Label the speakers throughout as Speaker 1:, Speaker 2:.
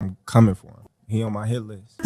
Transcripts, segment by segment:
Speaker 1: I'm coming for him. He on my hit list.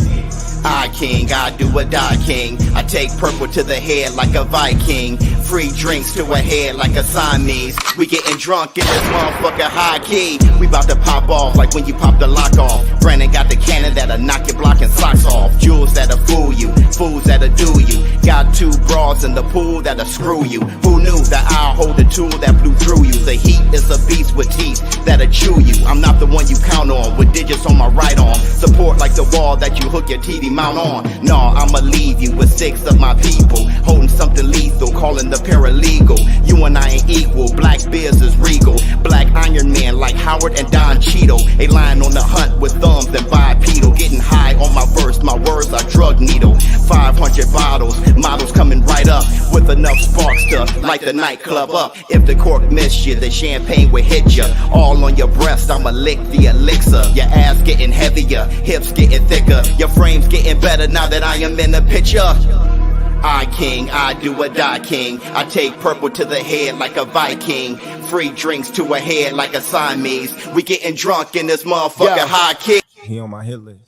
Speaker 2: I king, I do or die king. I take purple to the head like a Viking. Free drinks to a head like a Siamese. We getting drunk in this motherfucker high key. We about to pop off like when you pop the lock off. Brandon got the cannon that'll knock your blocking socks off. Jewels that'll fool you, fools that'll do you. Got two broads in the pool that'll screw you. Who knew that I'll hold the tool that blew through you? The heat is a beast with teeth that'll chew you. I'm not the one you count on with digits on my right arm. Support like the wall that you hook your TV mount on. No, I'ma leave you with 6 of my people, holding something lethal, calling the paralegal. You and I ain't equal, BlackBizz is regal. Black Iron Man like Howard and Don Cheeto. A lion on the hunt with thumbs that bipedal. Getting high on my verse, my words are drug needle. 500 bottles, models coming right up with enough sparks to light the nightclub up. If the cork missed you, the champagne will hit you. All on your breast, I'ma lick the elixir. Your ass getting heavier, hips getting thicker. Your frame's getting better now that I am in the picture. I king, I do or die king. I take purple to the head like a Viking. Free drinks to a head like a Siamese. We getting drunk in this motherfucker high key.
Speaker 1: He on my hit list.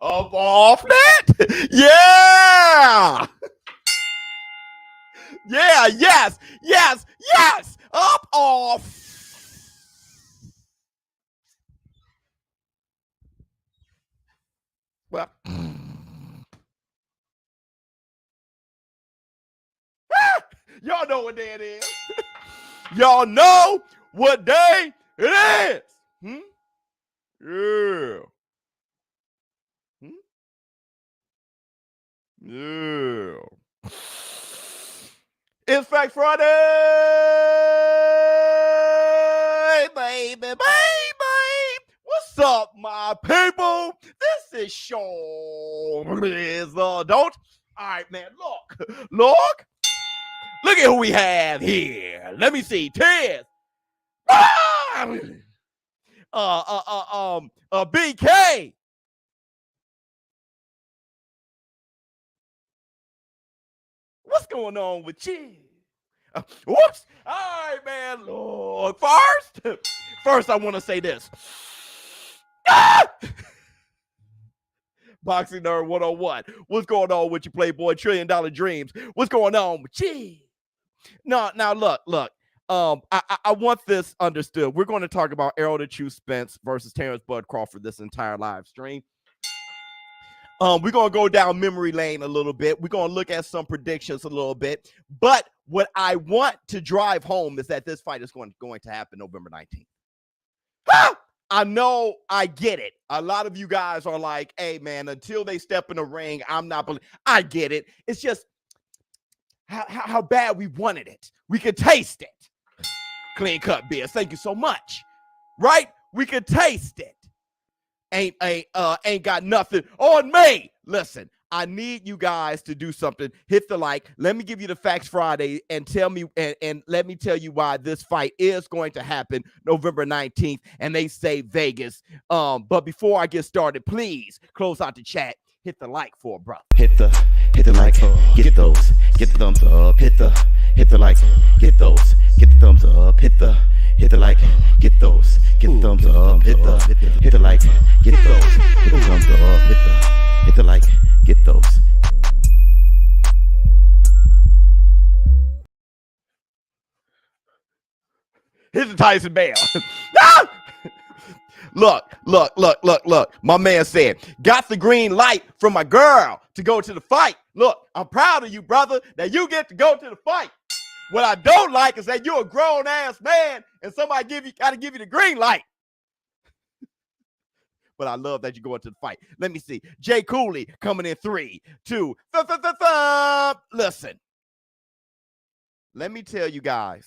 Speaker 3: Up off that? Yeah! Yeah, yes, yes, yes! Up off! Well, y'all know what day it is. Y'all know what day it is. Yeah. Yeah. It's Fact Friday, baby, baby. What's up, my people? This is Showbiz Don't. All right, man. Look at who we have here. Let me see. Tez. BK. What's going on with you? Whoops. All right, man. Look, first, I want to say this. Boxing Nerd 101. What's going on with your Playboy $1 trillion dreams? What's going on with you? No, now look. I want this understood. We're going to talk about Errol the True Spence versus Terrence Bud Crawford this entire live stream. We're going to go down memory lane a little bit. We're going to look at some predictions a little bit. But what I want to drive home is that this fight is going to happen November 19th. I know, I get it. A lot of you guys are like, hey, man, until they step in the ring, I'm not believing. I get it. It's just how bad we wanted it. We could taste it. Clean cut beers. Thank you so much. Right? We could taste it. Ain't got nothing on me. Listen, I need you guys to do something. Hit the like. Let me give you the Facts Friday and tell me and let me tell you why this fight is going to happen November 19th. And they say Vegas. But before I get started, please close out the chat. Hit the like for it, bro.
Speaker 2: Hit the like, get those, get the thumbs up. Hit the like, get those, get the thumbs up. Hit the like, get those, get the thumbs up. Hit the like, get those, get the thumbs up. Hit the like, get those.
Speaker 3: Here's the Tyson Bale. Look. My man said, got the green light from my girl to go to the fight. Look, I'm proud of you, brother, that you get to go to the fight. What I don't like is that you're a grown-ass man and somebody gotta give you the green light. But I love that you're going to the fight. Let me see. Jay Cooley coming in 3, 2. Listen. Let me tell you guys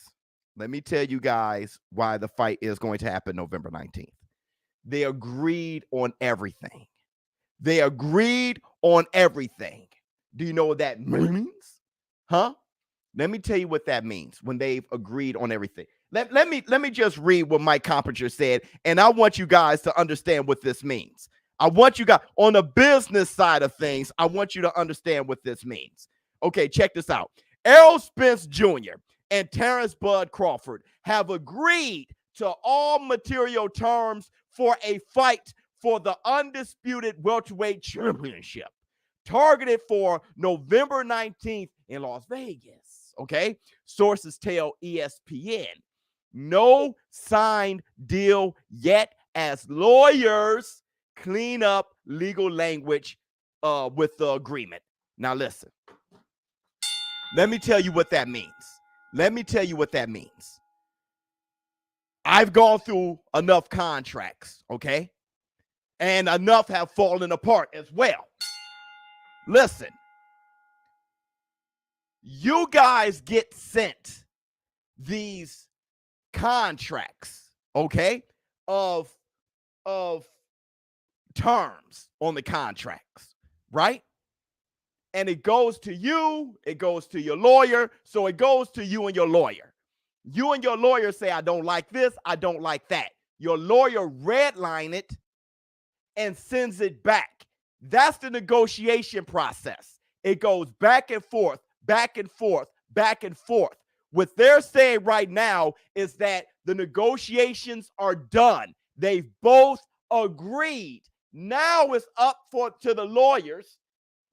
Speaker 3: why the fight is going to happen November 19th. They agreed on everything. Do you know what that means? Huh? Let me tell you what that means when they've agreed on everything. Let me just read what Mike Compinger said, and I want you guys to understand what this means. I want you guys on the business side of things, I want you to understand what this means. Okay, check this out. Errol Spence Jr. and Terrence Bud Crawford have agreed to all material terms for a fight for the undisputed welterweight championship, targeted for November 19th in Las Vegas. Okay, sources tell ESPN. No signed deal yet, as lawyers clean up legal language with the agreement. Now listen, let me tell you what that means. Let me tell you what that means. I've gone through enough contracts, okay? And enough have fallen apart as well. Listen, you guys get sent these contracts, okay, of terms on the contracts, right? And it goes to you, it goes to your lawyer, so it goes to you and your lawyer. You and your lawyer say, I don't like this, I don't like that. Your lawyer redline it and sends it back. That's the negotiation process. It goes back and forth, back and forth, back and forth. What they're saying right now is that the negotiations are done. They've both agreed. Now it's up to the lawyers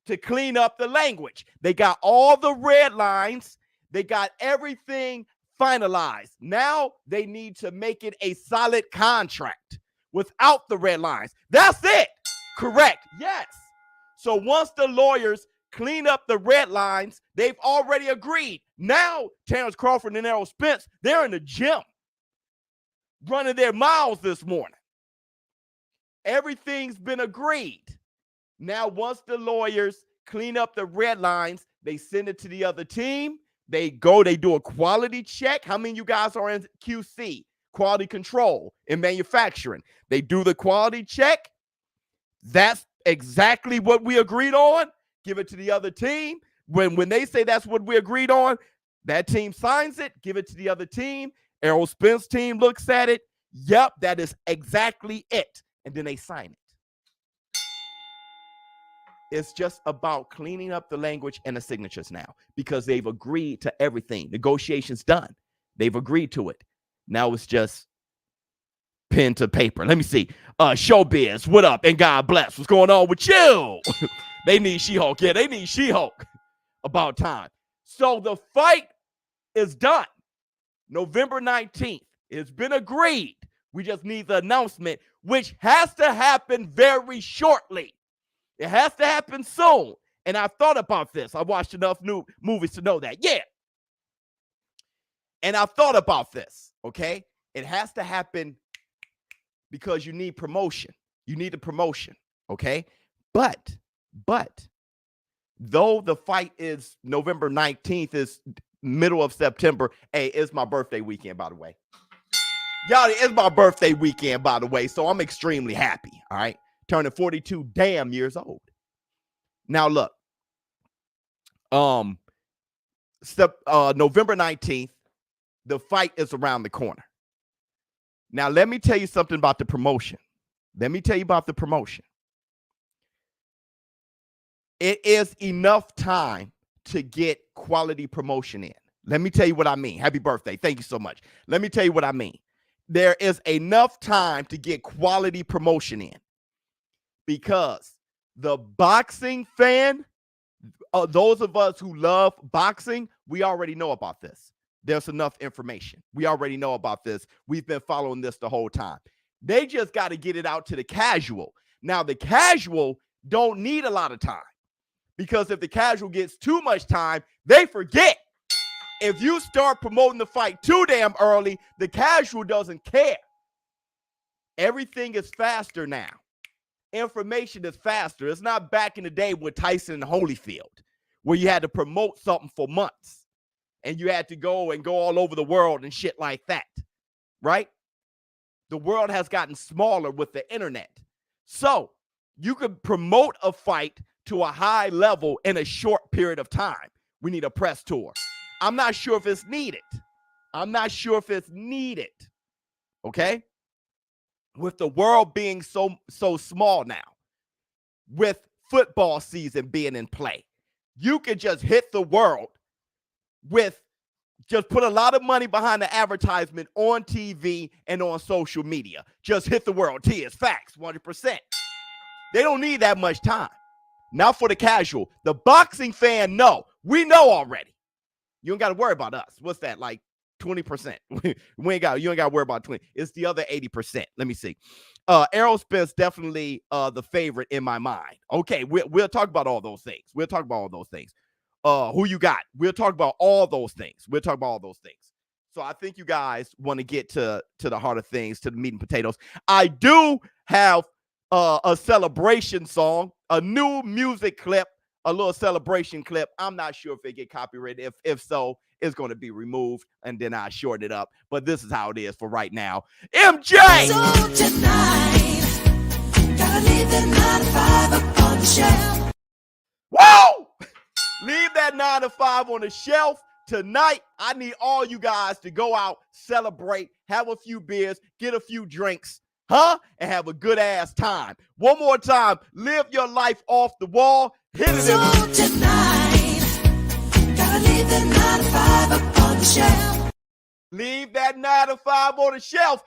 Speaker 3: to clean up the language. They got all the red lines. They got everything finalized. Now they need to make it a solid contract without the red lines. That's it. Correct. Yes. So once the lawyers clean up the red lines, they've already agreed. Now Terrence Crawford and Errol Spence, they're in the gym running their miles this morning. Everything's been agreed. Now, once the lawyers clean up the red lines, they send it to the other team. They do a quality check. How many of you guys are in QC, quality control in manufacturing? They do the quality check. That's exactly what we agreed on. Give it to the other team. When they say that's what we agreed on, that team signs it, give it to the other team. Errol Spence team looks at it. Yep, that is exactly it. And then they sign it. It's just about cleaning up the language and the signatures now because they've agreed to everything. Negotiations done. They've agreed to it. Now it's just pen to paper. Let me see. Showbiz, what up? And God bless. What's going on with you? They need She-Hulk. Yeah, they need She-Hulk. About time. So the fight is done. November 19th. It's been agreed. We just need the announcement, which has to happen very shortly. It has to happen soon. And I've thought about this. I watched enough new movies to know that. Yeah. And I've thought about this, okay? It has to happen because you need promotion. You need a promotion, okay? But, though the fight is November 19th, is middle of September. Hey, it's my birthday weekend, by the way. Y'all, it's my birthday weekend, by the way, so I'm extremely happy, all right? Turning 42 damn years old. Now, look. November 19th, the fight is around the corner. Now, let me tell you something about the promotion. It is enough time to get quality promotion in. Let me tell you what I mean. Happy birthday. Thank you so much. Let me tell you what I mean. There is enough time to get quality promotion in because the boxing fan, those of us who love boxing, we already know about this. There's enough information. We already know about this. We've been following this the whole time. They just got to get it out to the casual. Now, the casual don't need a lot of time because if the casual gets too much time, they forget. If you start promoting the fight too damn early, the casual doesn't care. Everything is faster now. Information is faster. It's not back in the day with Tyson and Holyfield, where you had to promote something for months and you had to go all over the world and shit like that, right? The world has gotten smaller with the internet. So you can promote a fight to a high level in a short period of time. We need a press tour. I'm not sure if it's needed. Okay? With the world being so small now, with football season being in play, you can just hit the world with just put a lot of money behind the advertisement on TV and on social media. Just hit the world. Tears, facts, 100%. They don't need that much time. Not for the casual. The boxing fan, no. We know already. You don't got to worry about us. What's that, like 20%? You ain't got to worry about 20. It's the other 80%. Let me see. Errol Spence definitely the favorite in my mind. Okay, we'll talk about all those things. Who you got? We'll talk about all those things. So I think you guys want to get to the heart of things, to the meat and potatoes. I do have a celebration song, a new music clip, a little celebration clip. I'm not sure if they get copyrighted. If so, it's going to be removed, and then I shorten it up. But this is how it is for right now. MJ!
Speaker 4: So tonight, gotta leave that 9 to 5 up on the shelf.
Speaker 3: Whoa! Leave that 9 to 5 on the shelf. Tonight, I need all you guys to go out, celebrate, have a few beers, get a few drinks, and have a good ass time. One more time, live your life off the wall. Hit it.
Speaker 4: So tonight, gotta leave that 9 to 5 up on the shelf.
Speaker 3: Leave that 9 to 5 on the shelf.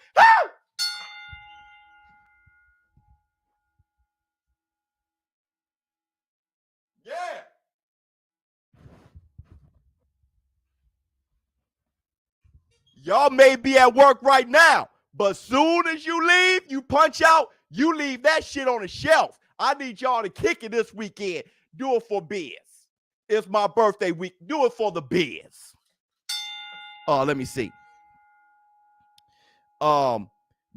Speaker 3: Yeah. Y'all may be at work right now, but soon as you leave, you punch out, you leave that shit on the shelf. I need y'all to kick it this weekend. Do it for Biz. It's my birthday week. Do it for the Biz. Let me see.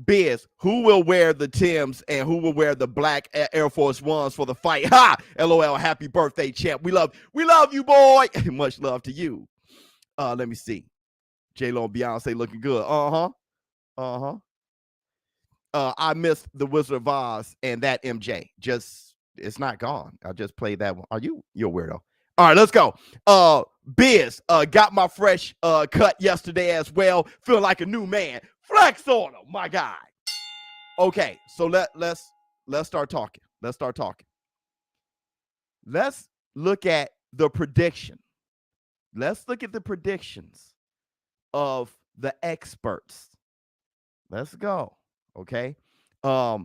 Speaker 3: Biz, who will wear the Timbs and who will wear the black Air Force Ones for the fight? Ha! LOL, happy birthday, champ. We love you, boy. Much love to you. Let me see. J-Lo and Beyonce looking good. I missed the Wizard of Oz and that MJ. It's not gone. I just played that one. You're a weirdo. All right, let's go. Biz, got my fresh cut yesterday as well. Feel like a new man. Flex on him, my guy. Okay, so let's start talking. Let's look at the prediction. Let's look at the predictions of the experts. Let's go. Okay. I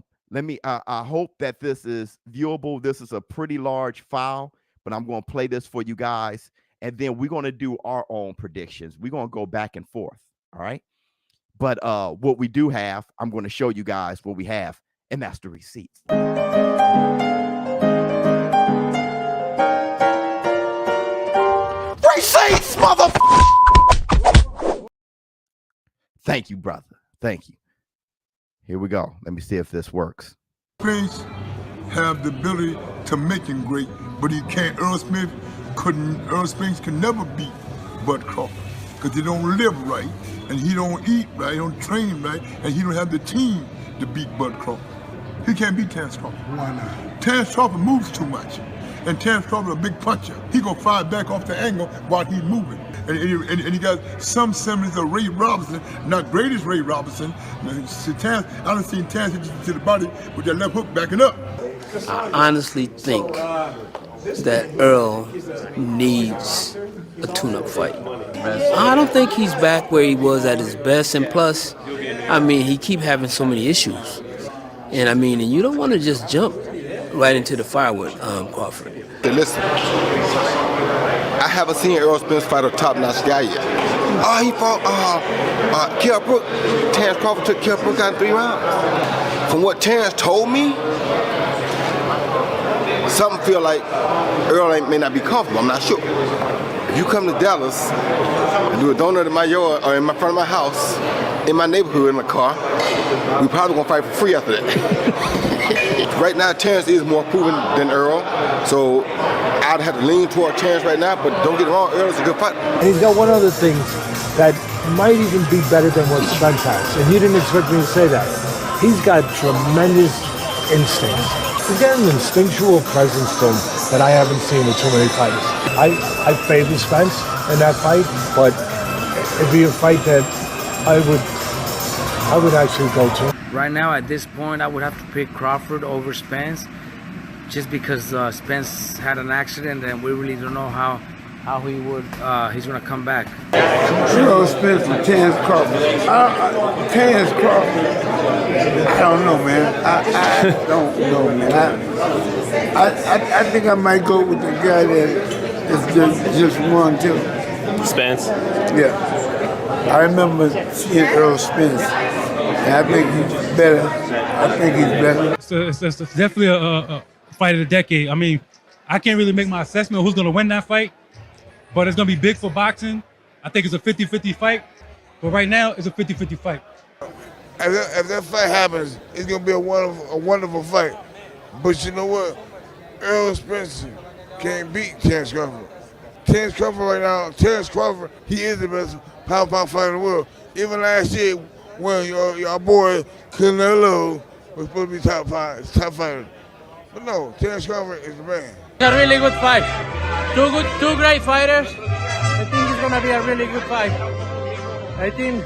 Speaker 3: hope that this is viewable. This is a pretty large file, but I'm going to play this for you guys, and then we're going to do our own predictions. We're going to go back and forth. All right. But what we do have, I'm going to show you guys what we have, and that's the receipts. Receipts, motherfucker! Thank you, brother. Thank you. Here we go. Let me see if this works.
Speaker 5: Spence have the ability to make him great, but he can't. Earl Spence can never beat Bud Crawford because he don't live right, and he don't eat right, he don't train right, and he don't have the team to beat Bud Crawford. He can't beat Terrence Crawford. Why not? Terrence Crawford moves too much, and Terrence Crawford a big puncher. He gonna fire back off the angle while he's moving. And he got some semblance of Ray Robinson, not great as Ray Robinson. I don't see Terrence to the body with that left hook backing up.
Speaker 6: I honestly think that Earl needs a tune-up fight. I don't think he's back where he was at his best, and plus, I mean, he keep having so many issues. And I mean, and you don't want to just jump right into the fire with Crawford.
Speaker 7: Hey, listen, I haven't seen Errol Spence fight a top-notch guy yet. He fought Kell Brook. Terrence Crawford took Kell Brook out in 3 rounds. From what Terrence told me, something feel like Earl may not be comfortable. I'm not sure. If you come to Dallas and do a donut in my yard or in front of my house, in my neighborhood in the car, we probably gonna fight for free after that. Right now, Terrence is more proven than Earl, so I'd have to lean toward Terrence right now, but don't get me wrong, Earl's a good fighter.
Speaker 8: And he's got one other thing that might even be better than what Spence has, and you didn't expect me to say that. He's got tremendous instincts. He's got an instinctual presence to him that I haven't seen with too many fighters. I favor Spence in that fight, but it'd be a fight that I would actually go to.
Speaker 9: Right now, at this point, I would have to pick Crawford over Spence, just because Spence had an accident and we really don't know how how he's gonna come back.
Speaker 8: Errol Spence and Terrence Crawford. Terrence Crawford, I don't know, man. I don't know, man. I think I might go with the guy that is just won too.
Speaker 10: Spence?
Speaker 8: Yeah. I remember seeing Errol Spence, and I think he's better. I think he's better.
Speaker 11: It's definitely a fight of the decade. I mean, I can't really make my assessment of who's going to win that fight, but it's going to be big for boxing. I think it's a 50-50 fight, but right now it's a 50-50 fight.
Speaker 12: If that fight happens, it's going to be a wonderful fight. But you know what? Errol Spence can't beat Terrence Crawford. Terrence Crawford right now, he is the best pound fighter in the world. Even last year, when your boy Canelo was supposed to be top fighter. But no, Terrence Crawford is the man.
Speaker 9: It's a really good fight. Two great fighters. I think it's gonna be a really good fight. I think,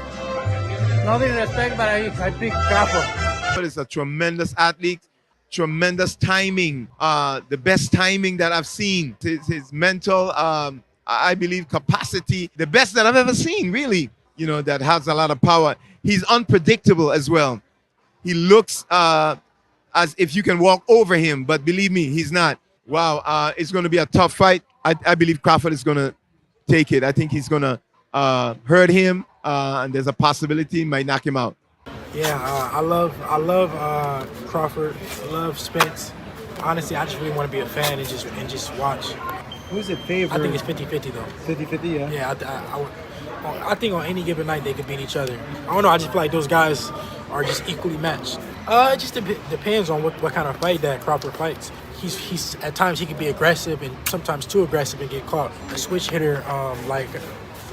Speaker 9: no disrespect, but I pick Crawford.
Speaker 13: He's a tremendous athlete, tremendous timing, the best timing that I've seen. His mental, I believe, capacity, the best that I've ever seen, really. You know, that has a lot of power. He's unpredictable as well. He looks as if you can walk over him, but believe me, he's not. Wow, it's going to be a tough fight. I believe Crawford is going to take it. I think he's going to hurt him, and there's a possibility he might knock him out.
Speaker 14: Yeah, I love Crawford. I love Spence. Honestly, I just really want to be a fan and just watch.
Speaker 15: Who's your favorite?
Speaker 14: I think it's 50-50 though.
Speaker 15: 50-50, yeah.
Speaker 14: Yeah, I think on any given night they could beat each other. I don't know. I just feel like those guys are just equally matched. It just depends on what kind of fight that Crawford fights. He's at times he can be aggressive and sometimes too aggressive and get caught. A switch hitter like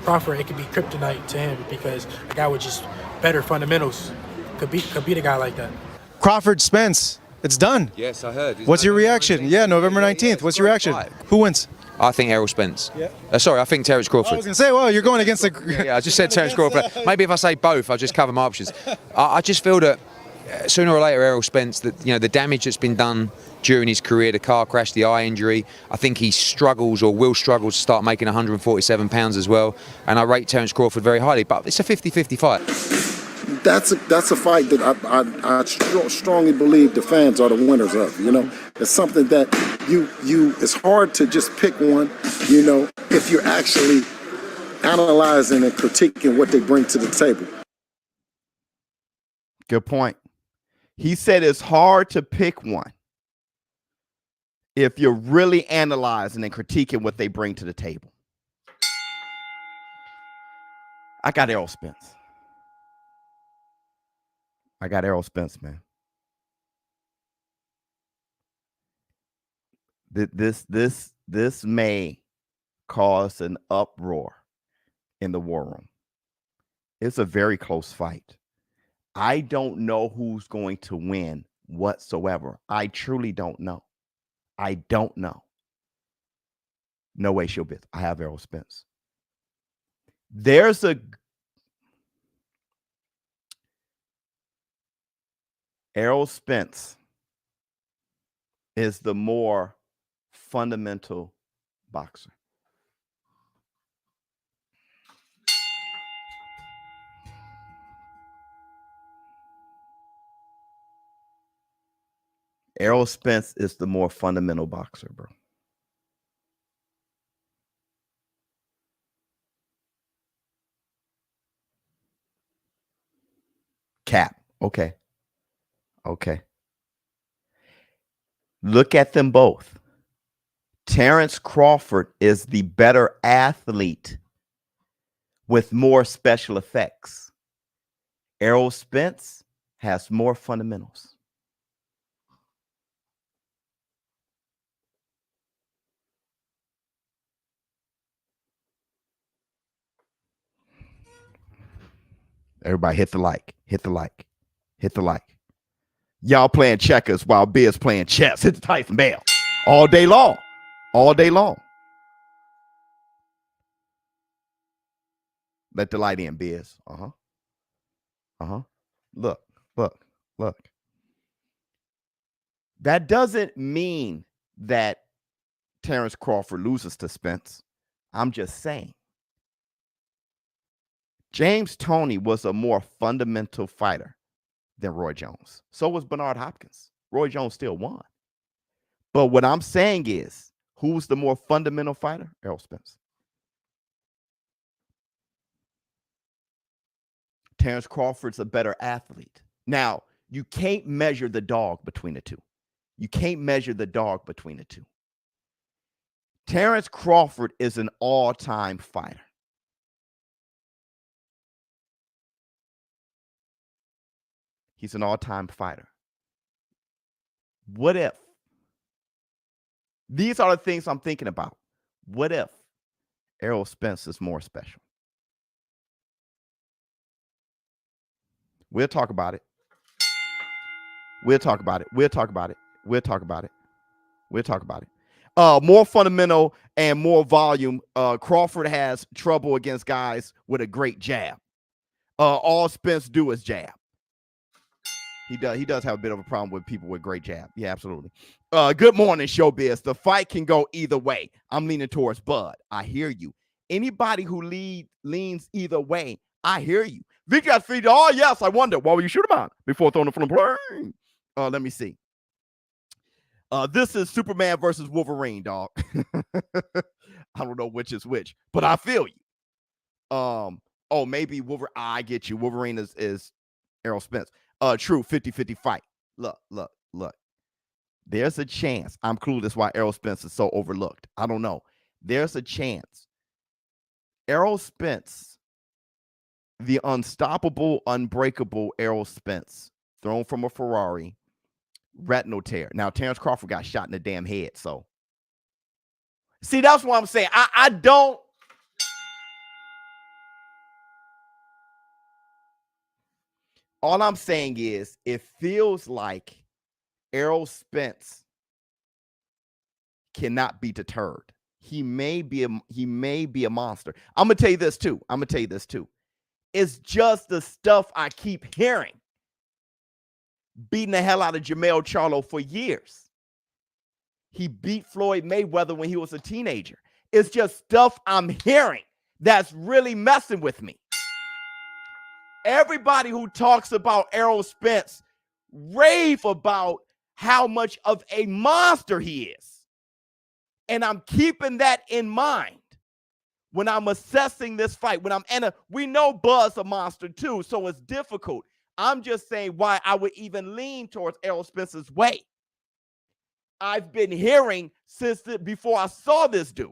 Speaker 14: Crawford, it could be kryptonite to him because a guy with just better fundamentals could beat a guy like that.
Speaker 16: Crawford Spence, it's done.
Speaker 17: Yes, I heard.
Speaker 16: What's your reaction? Yeah, November 19th. What's your reaction? Who wins?
Speaker 17: I think Errol Spence.
Speaker 16: Yeah.
Speaker 17: Sorry, I think Terrence Crawford.
Speaker 16: I was going to say, well, you're going against the...
Speaker 17: Yeah, I just said Terence Crawford. Maybe if I say both, I'll just cover my options. I just feel that sooner or later, Errol Spence, that the damage that's been done during his career, the car crash, the eye injury, I think he struggles or will struggle to start making 147 pounds as well. And I rate Terence Crawford very highly, but it's a 50-50 fight.
Speaker 18: That's a fight that I strongly believe the fans are the winners of. You know, it's something that it's hard to just pick one. You know, if you're actually analyzing and critiquing what they bring to the table.
Speaker 3: Good point. He said it's hard to pick one if you're really analyzing and critiquing what they bring to the table. I got Errol Spence. I got Errol Spence, man. This may cause an uproar in the war room. It's a very close fight. I don't know who's going to win whatsoever. I truly don't know. I don't know. No way, Showbiz. I have Errol Spence. Errol Spence is the more fundamental boxer. Errol Spence is the more fundamental boxer, bro. Cap. Okay. Okay. Look at them both. Terrence Crawford is the better athlete with more special effects. Errol Spence has more fundamentals. Everybody hit the like, hit the like, hit the like. Y'all playing checkers while Biz playing chess. Hit the Tyson bell all day long. All day long. Let the light in, Biz. Uh-huh. Uh-huh. Look. That doesn't mean that Terrence Crawford loses to Spence. I'm just saying. James Toney was a more fundamental fighter than Roy Jones. So was Bernard Hopkins. Roy Jones still won. But what I'm saying is, who's the more fundamental fighter? Errol Spence. Terrence Crawford's a better athlete. Now, you can't measure the dog between the two. You can't measure the dog between the two. Terrence Crawford is an all-time fighter. He's an all-time fighter. What if? These are the things I'm thinking about. What if Errol Spence is more special? We'll talk about it. We'll talk about it. We'll talk about it. We'll talk about it. We'll talk about it. More fundamental and more volume. Crawford has trouble against guys with a great jab. All Spence do is jab. He does have a bit of a problem with people with great jab. Yeah, absolutely. Good morning, Showbiz. The fight can go either way. I'm leaning towards Bud. I hear you. Anybody who leans either way, I hear you. Victor has feed. Oh, yes, I wonder. What will you shoot him on before throwing it from the plane? Let me see. This is Superman versus Wolverine, dog. I don't know which is which, but I feel you. Oh, maybe Wolverine. I get you. Wolverine is Errol Spence. True 50-50 fight. Look. There's a chance. I'm clueless why Errol Spence is so overlooked. I don't know. There's a chance. Errol Spence, the unstoppable, unbreakable Errol Spence, thrown from a Ferrari, retinal tear. Now, Terrence Crawford got shot in the damn head, so. See, that's what I'm saying. I don't. All I'm saying is it feels like Errol Spence cannot be deterred. He may be a monster. I'm gonna tell you this too. It's just the stuff I keep hearing. Beating the hell out of Jermell Charlo for years. He beat Floyd Mayweather when he was a teenager. It's just stuff I'm hearing that's really messing with me. Everybody who talks about Errol Spence rave about how much of a monster he is. And I'm keeping that in mind when I'm assessing this fight. We know Buzz a monster too, so it's difficult. I'm just saying why I would even lean towards Errol Spence's way. I've been hearing since before I saw this dude.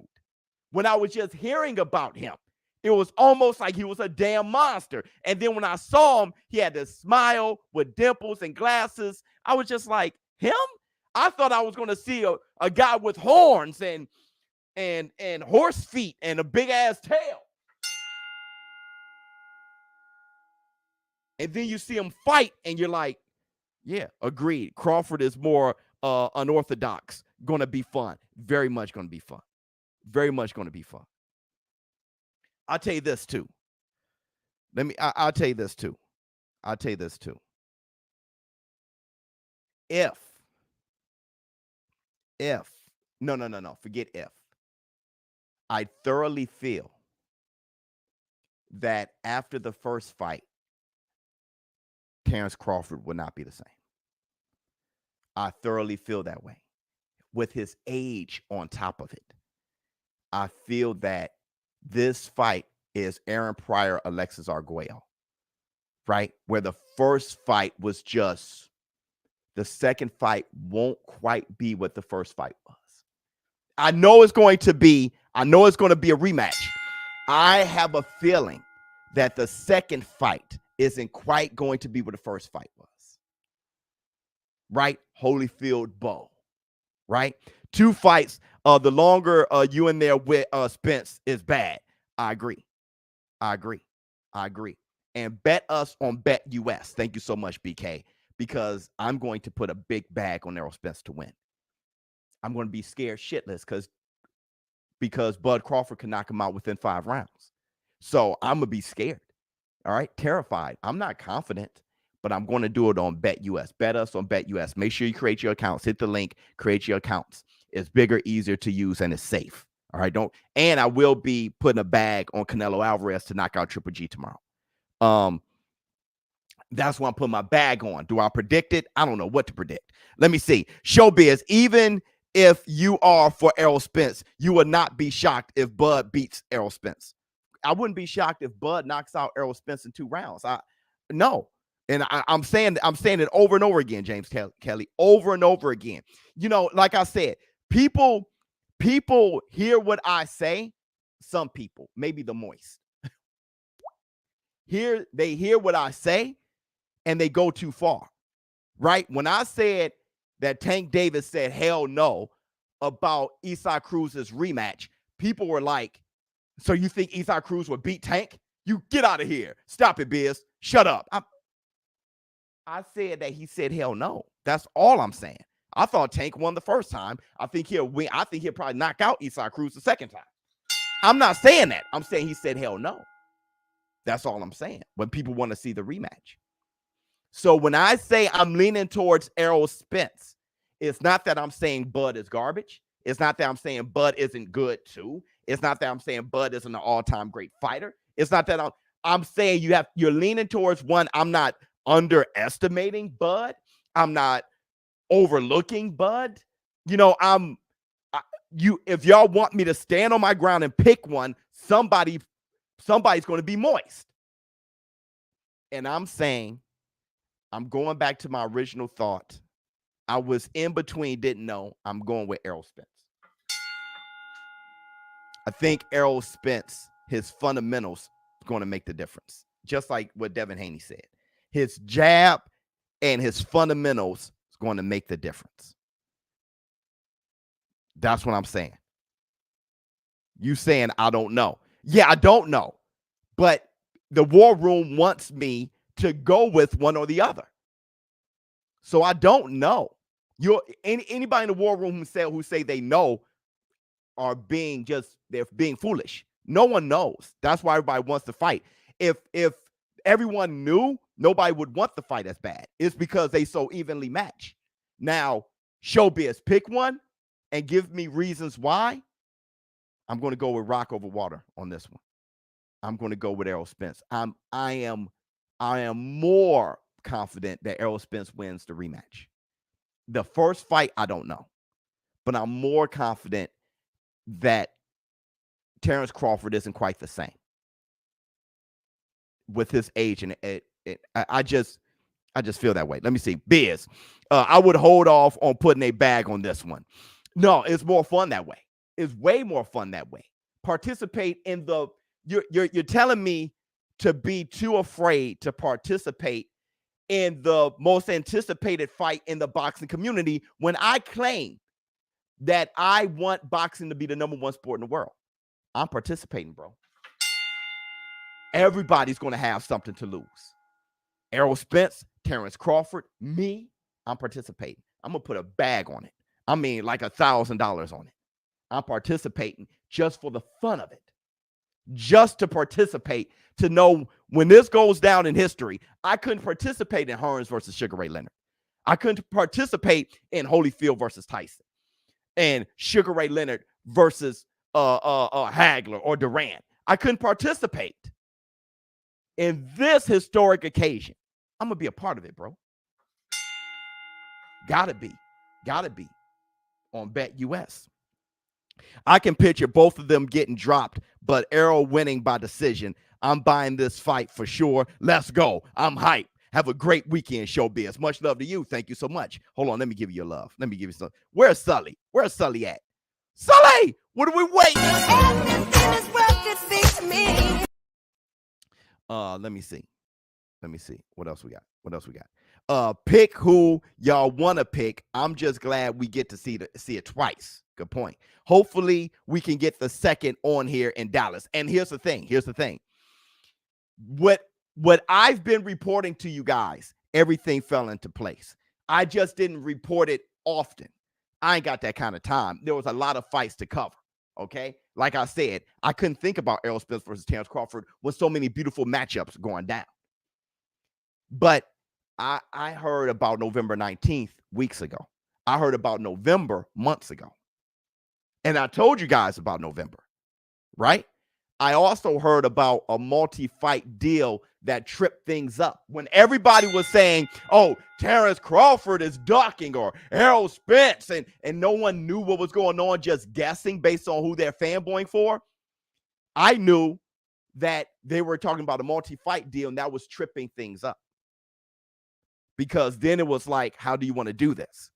Speaker 3: When I was just hearing about him, it was almost like he was a damn monster. And then when I saw him, he had this smile with dimples and glasses. I was just like, him? I thought I was going to see a guy with horns and horse feet and a big ass tail. And then you see him fight and you're like, yeah, agreed. Crawford is more unorthodox. Going to be fun. Very much going to be fun. Very much going to be fun. I'll tell you this too. I'll tell you this too. If, forget if. I thoroughly feel that after the first fight, Terrence Crawford would not be the same. I thoroughly feel that way. With his age on top of it, I feel that this fight is Aaron Pryor, Alexis Arguello, right? Where the first fight was just, the second fight won't quite be what the first fight was. I know it's going to be a rematch. I have a feeling that the second fight isn't quite going to be what the first fight was. Right? Holyfield Bowl. Right? 2 fights. The longer you in there with Spence is bad. I agree. And bet us on Bet US. Thank you so much, BK, because I'm going to put a big bag on Errol Spence to win. I'm going to be scared shitless because Bud Crawford can knock him out within 5 rounds. So I'm going to be scared. All right? Terrified. I'm not confident, but I'm going to do it on Bet US. Bet us on Bet US. Make sure you create your accounts. Hit the link. Create your accounts. It's bigger, easier to use, and it's safe. All right, don't. And I will be putting a bag on Canelo Alvarez to knock out Triple G tomorrow. That's why I'm putting my bag on. Do I predict it? I don't know what to predict. Let me see. Showbiz, even if you are for Errol Spence, you would not be shocked if Bud beats Errol Spence. I wouldn't be shocked if Bud knocks out Errol Spence in 2 rounds. No. And I'm saying it over and over again, James Kelly, over and over again. You know, like I said, people hear what I say. Some people, maybe the moist, they hear what I say and they go too far, right? When I said that Tank Davis said hell no about Isaac Cruz's rematch, people were like, so you think Isaac Cruz would beat Tank? You get out of here. Stop it, Biz. Shut up. I said that he said hell no. That's all I'm saying. I thought Tank won the first time. I think he'll win. I think he'll probably knock out Isaac Cruz the second time. I'm not saying that. I'm saying he said hell no. That's all I'm saying. When people want to see the rematch. So when I say I'm leaning towards Errol Spence, it's not that I'm saying Bud is garbage. It's not that I'm saying Bud isn't good too. It's not that I'm saying Bud isn't an all-time great fighter. It's not that I'm saying you're leaning towards one. I'm not underestimating Bud. I'm not overlooking Bud. You know, if y'all want me to stand on my ground and pick one, somebody's going to be moist. And I'm saying, I'm going back to my original thought. I was in between, didn't know. I'm going with Errol Spence. I think Errol Spence, his fundamentals is going to make the difference. Just like what Devin Haney said. His jab and his fundamentals is going to make the difference. That's what I'm saying. You saying I don't know. Yeah, I don't know. But the war room wants me to go with one or the other. So I don't know. Anybody in the war room who say they know are they're being foolish. No one knows. That's why everybody wants to fight. If everyone knew, nobody would want the fight as bad. It's because they so evenly match. Now, Showbiz, pick one and give me reasons why. I'm going to go with rock over water on this one. I'm going to go with Errol Spence. I am more confident that Errol Spence wins the rematch. The first fight, I don't know. But I'm more confident that Terrence Crawford isn't quite the same with his age, and I just feel that way. Let me see. Biz, I would hold off on putting a bag on this one. No, it's more fun that way. It's way more fun that way. Participate in the. You're telling me to be too afraid to participate in the most anticipated fight in the boxing community when I claim that I want boxing to be the #1 sport in the world. I'm participating, bro. Everybody's going to have something to lose. Errol Spence, Terrence Crawford, me, I'm participating. I'm going to put a bag on it. I mean, like $1,000 on it. I'm participating just for the fun of it. Just to participate, to know when this goes down in history. I couldn't participate in Hearns versus Sugar Ray Leonard. I couldn't participate in Holyfield versus Tyson and Sugar Ray Leonard versus Hagler or Durant. I couldn't participate in this historic occasion. I'm going to be a part of it, bro. Gotta be on Bet US. I can picture both of them getting dropped, but Errol winning by decision. I'm buying this fight for sure. Let's go. I'm hyped. Have a great weekend, Showbiz. Much love to you. Thank you so much. Hold on. Let me give you your love. Let me give you some. Where's Sully? Where's Sully at? Sully! What are we waiting? Let me see. What else we got? Pick who y'all want to pick. I'm just glad we get to see it twice. Good point. Hopefully we can get the second on here in Dallas. And here's the thing. What I've been reporting to you guys, everything fell into place. I just didn't report it often. I ain't got that kind of time. There was a lot of fights to cover. Okay. Like I said, I couldn't think about Errol Spence versus Terrence Crawford with so many beautiful matchups going down. But I heard about November 19th weeks ago. I heard about November months ago. And I told you guys about November, right? I also heard about a multi-fight deal that tripped things up when everybody was saying, oh, Terrence Crawford is ducking or Errol Spence, and no one knew what was going on, just guessing based on who they're fanboying for. I knew that they were talking about a multi-fight deal, and that was tripping things up. Because then it was like, how do you want to do this?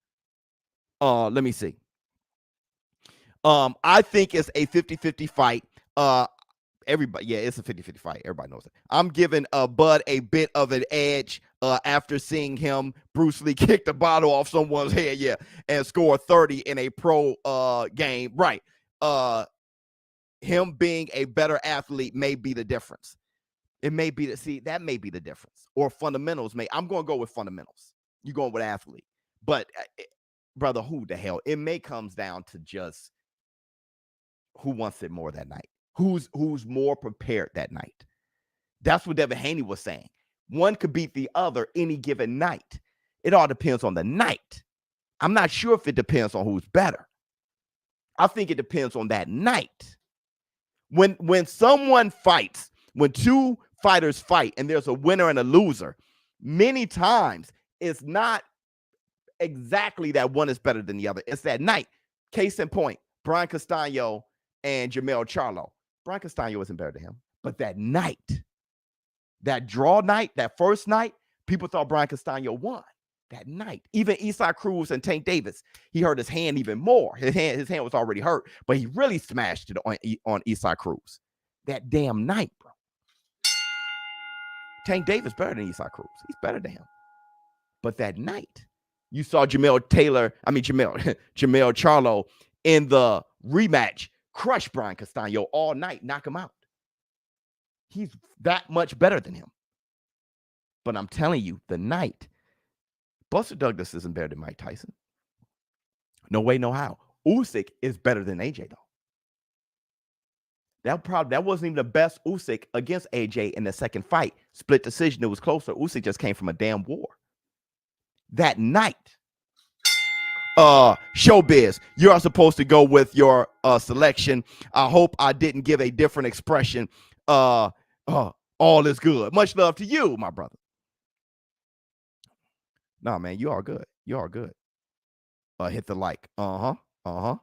Speaker 3: Let me see. I think it's a 50-50 fight. Everybody, yeah, it's a 50-50 fight. Everybody knows it. I'm giving Bud a bit of an edge after seeing him, Bruce Lee, kick the bottle off someone's head, and score 30 in a pro game. Right. Him being a better athlete may be the difference. It may be that may be the difference. Or fundamentals I'm going to go with fundamentals. You're going with athlete. But brother, who the hell? It may comes down to just who wants it more that night. Who's more prepared that night? That's what Devin Haney was saying. One could beat the other any given night. It all depends on the night. I'm not sure if it depends on who's better. I think it depends on that night. When someone fights, when two fighters fight and there's a winner and a loser, many times it's not exactly that one is better than the other. It's that night. Case in point, Brian Castano and Jermell Charlo. Brian Castano isn't better than him, but that night, that draw night, that first night, people thought Brian Castano won that night. Even Isai Cruz and Tank Davis, he hurt his hand even more. His hand was already hurt, but he really smashed it on Isai Cruz that damn night, bro. Tank Davis better than Isai Cruz. He's better than him. But that night, you saw Jermell Charlo in the rematch crush Brian Castano all night, knock him out. He's that much better than him. But I'm telling you, the night, Buster Douglas isn't better than Mike Tyson. No way, no how. Usyk is better than AJ, though. That wasn't even the best Usyk against AJ in the second fight. Split decision, it was closer. Usyk just came from a damn war. That night, Showbiz, you are supposed to go with your selection. I hope I didn't give a different expression. All is good. Much love to you, my brother. Nah, man, you are good. You are good. Hit the like. Let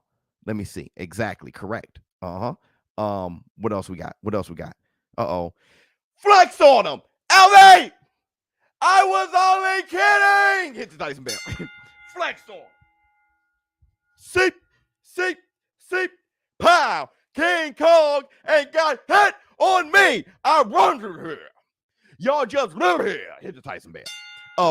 Speaker 3: me see. Exactly. Correct. What else we got? Flex on him. LA! I was only kidding. Hit the Dyson bell. Flex on. Seep. Pow. King Kong ain't got hit on me. I run through here. Y'all just live here. Hit the Tyson bell.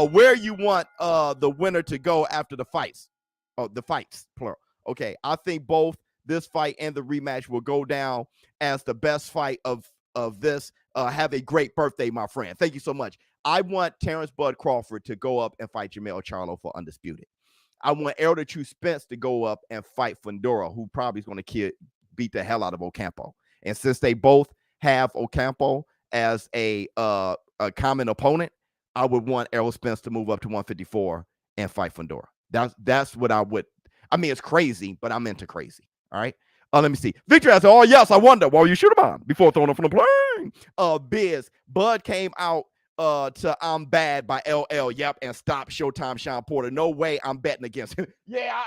Speaker 3: Where you want the winner to go after the fights. Oh, the fights, plural. Okay, I think both this fight and the rematch will go down as the best fight of this. Have a great birthday, my friend. Thank you so much. I want Terrence Bud Crawford to go up and fight Jermell Charlo for undisputed. I want Errol the True Spence to go up and fight Fundora, who probably is going to beat the hell out of Ocampo. And since they both have Ocampo as a common opponent, I would want Errol Spence to move up to 154 and fight Fundora. That's what I would. I mean, it's crazy, but I'm into crazy. All right. Let me see. Victor said, oh, yes, I wonder. Well, you should have been before throwing him from the plane. Biz. Bud came out to I'm Bad by LL. Yep. And stop Showtime Sean Porter. No way I'm betting against him. Yeah,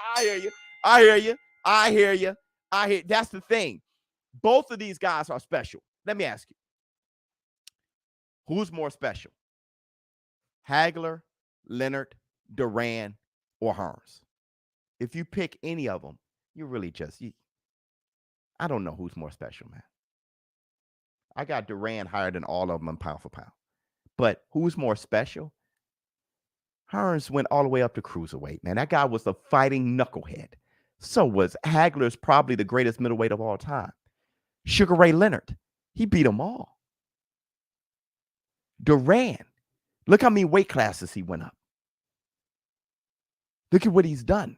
Speaker 3: I hear you. That's the thing. Both of these guys are special. Let me ask you. Who's more special? Hagler, Leonard, Duran, or Hearns? If you pick any of them, you really I don't know who's more special, man. I got Duran higher than all of them pound for pound. But who's more special? Hearns went all the way up to cruiserweight, man. That guy was a fighting knucklehead. So was Hagler's probably the greatest middleweight of all time. Sugar Ray Leonard, he beat them all. Duran, look how many weight classes he went up. Look at what he's done,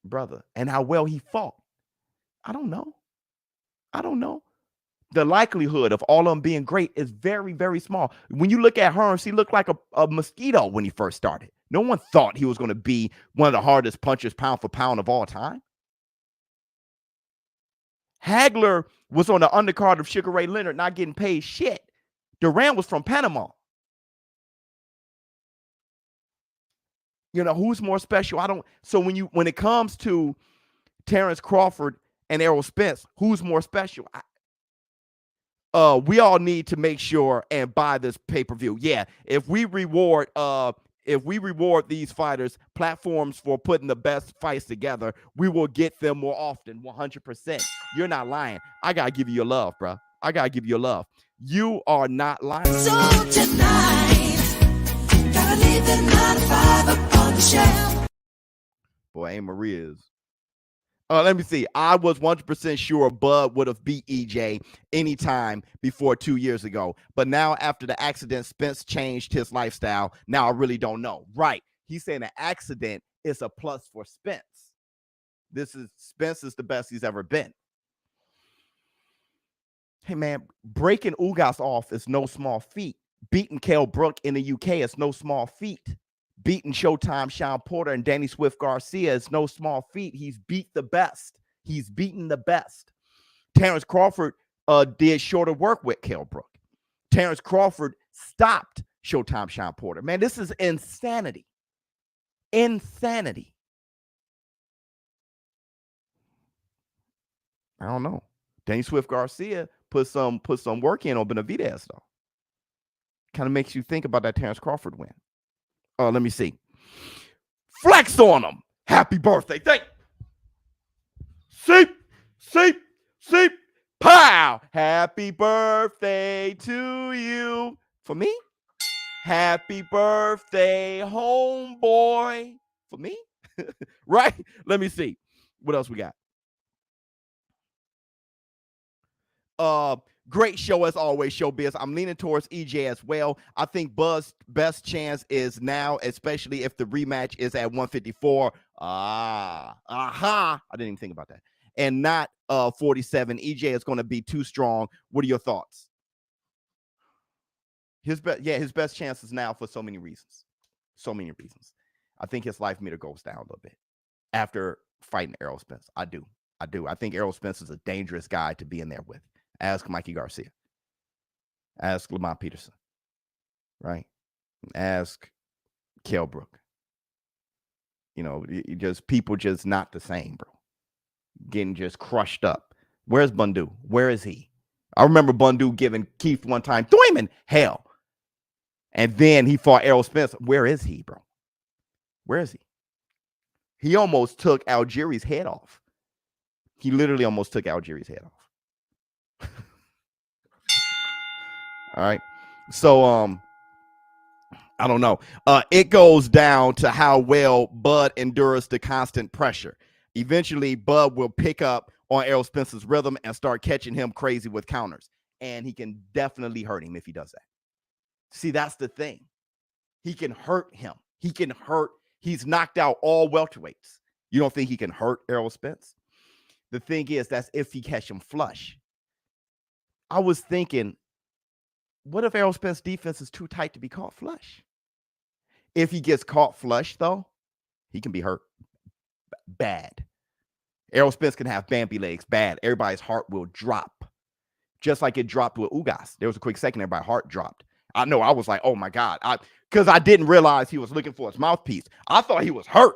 Speaker 3: brother, and how well he fought. I don't know. The likelihood of all of them being great is very, very small. When you look at Hearns, he looked like a mosquito when he first started. No one thought he was going to be one of the hardest punchers pound for pound of all time. Hagler was on the undercard of Sugar Ray Leonard, not getting paid shit. Durant was from Panama. You know, who's more special? So when it comes to Terrence Crawford and Errol Spence, who's more special? We all need to make sure and buy this pay-per-view. Yeah, if we reward these fighters platforms for putting the best fights together, we will get them more often. 100%. You're not lying. I gotta give you your love, bro. I gotta give you your love. You are not lying.
Speaker 4: So tonight, gotta leave the 9 to 5 up on the shelf.
Speaker 3: Boy, Aunt Maria is. Let me see. I was 100% sure Bud would have beat EJ anytime before 2 years ago. But now after the accident, Spence changed his lifestyle. Now I really don't know. Right. He's saying an accident is a plus for Spence. Spence is the best he's ever been. Hey, man, breaking Ugas off is no small feat. Beating Kell Brook in the UK is no small feat. Beating Showtime Sean Porter and Danny Swift Garcia is no small feat. He's beat the best. He's beaten the best. Terrence Crawford did shorter work with Kell Brook. Terrence Crawford stopped Showtime Sean Porter. Man, this is insanity. Insanity. I don't know. Danny Swift Garcia put some work in on Benavidez, though. Kind of makes you think about that Terrence Crawford win. Let me see. Flex on him. Happy birthday. Thank you. Seep. Pow. Happy birthday to you. For me? Happy birthday, homeboy. For me? Right? Let me see. What else we got? Great show as always, Showbiz. I'm leaning towards EJ as well. I think Buzz's best chance is now, especially if the rematch is at 154. I didn't even think about that. And not 47. EJ is going to be too strong. What are your thoughts? His best chance is now for so many reasons. So many reasons. I think his life meter goes down a little bit after fighting Errol Spence. I do. I think Errol Spence is a dangerous guy to be in there with. Ask Mikey Garcia. Ask Lamont Peterson. Right? Ask Kell Brook. You know, people just not the same, bro. Getting just crushed up. Where's Bundu? Where is he? I remember Bundu giving Keith one time, threw him in hell. And then he fought Errol Spence. Where is he, bro? Where is he? He almost took Algieri's head off. He literally almost took Algieri's head off. All right. So I don't know. It goes down to how well Bud endures the constant pressure. Eventually, Bud will pick up on Errol Spence's rhythm and start catching him crazy with counters. And he can definitely hurt him if he does that. See, that's the thing. He can hurt him. He can hurt. He's knocked out all welterweights. You don't think he can hurt Errol Spence? The thing is, that's if he catch him flush. I was thinking, what if Errol Spence's defense is too tight to be caught flush? If he gets caught flush, though, he can be hurt bad. Errol Spence can have Bambi legs bad. Everybody's heart will drop, just like it dropped with Ugas. There was a quick second, everybody's heart dropped. I know, I was like, oh my God. Because I didn't realize he was looking for his mouthpiece. I thought he was hurt.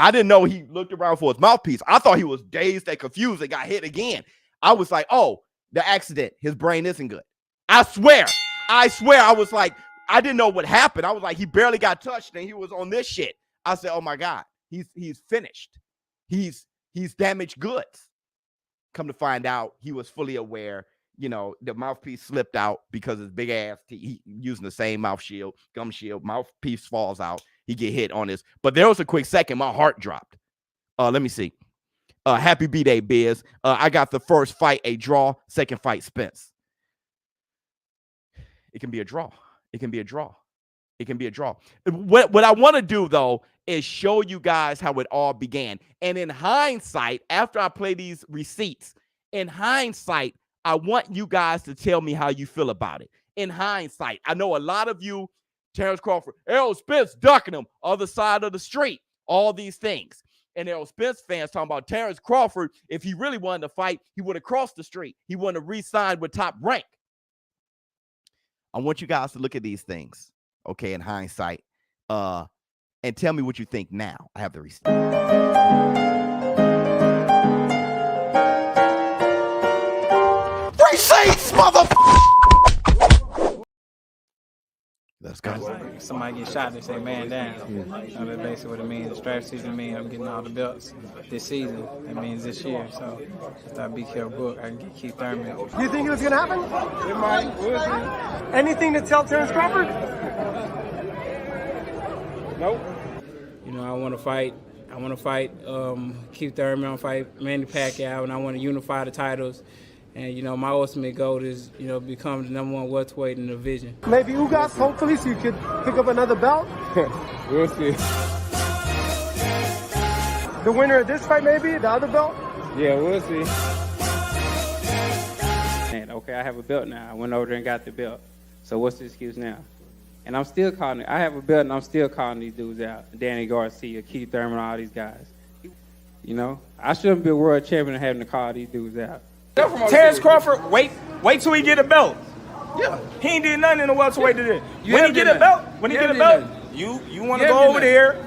Speaker 3: I didn't know he looked around for his mouthpiece. I thought he was dazed and confused and got hit again. I was like, oh, the accident. His brain isn't good. I swear, I was like, I didn't know what happened. I was like, he barely got touched and he was on this shit. I said, oh my God, he's finished. He's damaged goods. Come to find out, he was fully aware. You know, the mouthpiece slipped out because his big ass, he using the same mouth shield, gum shield, mouthpiece falls out. He get hit on this. But there was a quick second, my heart dropped. Let me see. Happy B-Day, Biz. I got the first fight a draw, second fight Spence. It can be a draw. It can be a draw. It can be a draw. What I want to do, though, is show you guys how it all began. And in hindsight, after I play these receipts, in hindsight, I want you guys to tell me how you feel about it. In hindsight, I know a lot of you, Terrence Crawford, Errol Spence ducking him, other side of the street, all these things. And Errol Spence fans talking about Terrence Crawford, if he really wanted to fight, he would have crossed the street. He wouldn't have re-signed with Top Rank. I want you guys to look at these things, okay, in hindsight, and tell me what you think now. I have the receipt.
Speaker 2: Receipts, motherfucker! Let's go.
Speaker 10: Somebody get shot, they say man down. That's basically what it means. The strap season means I'm getting all the belts this season. It means this year. So if I beat Kell Brook, I can get Keith Thurman.
Speaker 15: You think it was going to happen? It might. Anything to tell Terrence Crawford?
Speaker 10: Nope. You know, I want to fight. I want to fight Keith Thurman. I want to fight Manny Pacquiao, and I want to unify the titles. And, you know, my ultimate goal is, you know, become the #1 welterweight in the division.
Speaker 15: Maybe Ugas, hopefully, so you could pick up another belt?
Speaker 10: We'll see.
Speaker 15: The winner of this fight, maybe? The other belt?
Speaker 10: Yeah, we'll see. And, okay, I have a belt now. I went over there and got the belt. So what's the excuse now? And I'm still calling it. I have a belt, and I'm still calling these dudes out. Danny Garcia, Keith Thurman, all these guys. You know, I shouldn't be a world champion and having to call these dudes out.
Speaker 19: Terrence Crawford, wait till he get a belt. Yeah. He ain't did nothing in the welterweight today. When he get a belt, you want to go over there.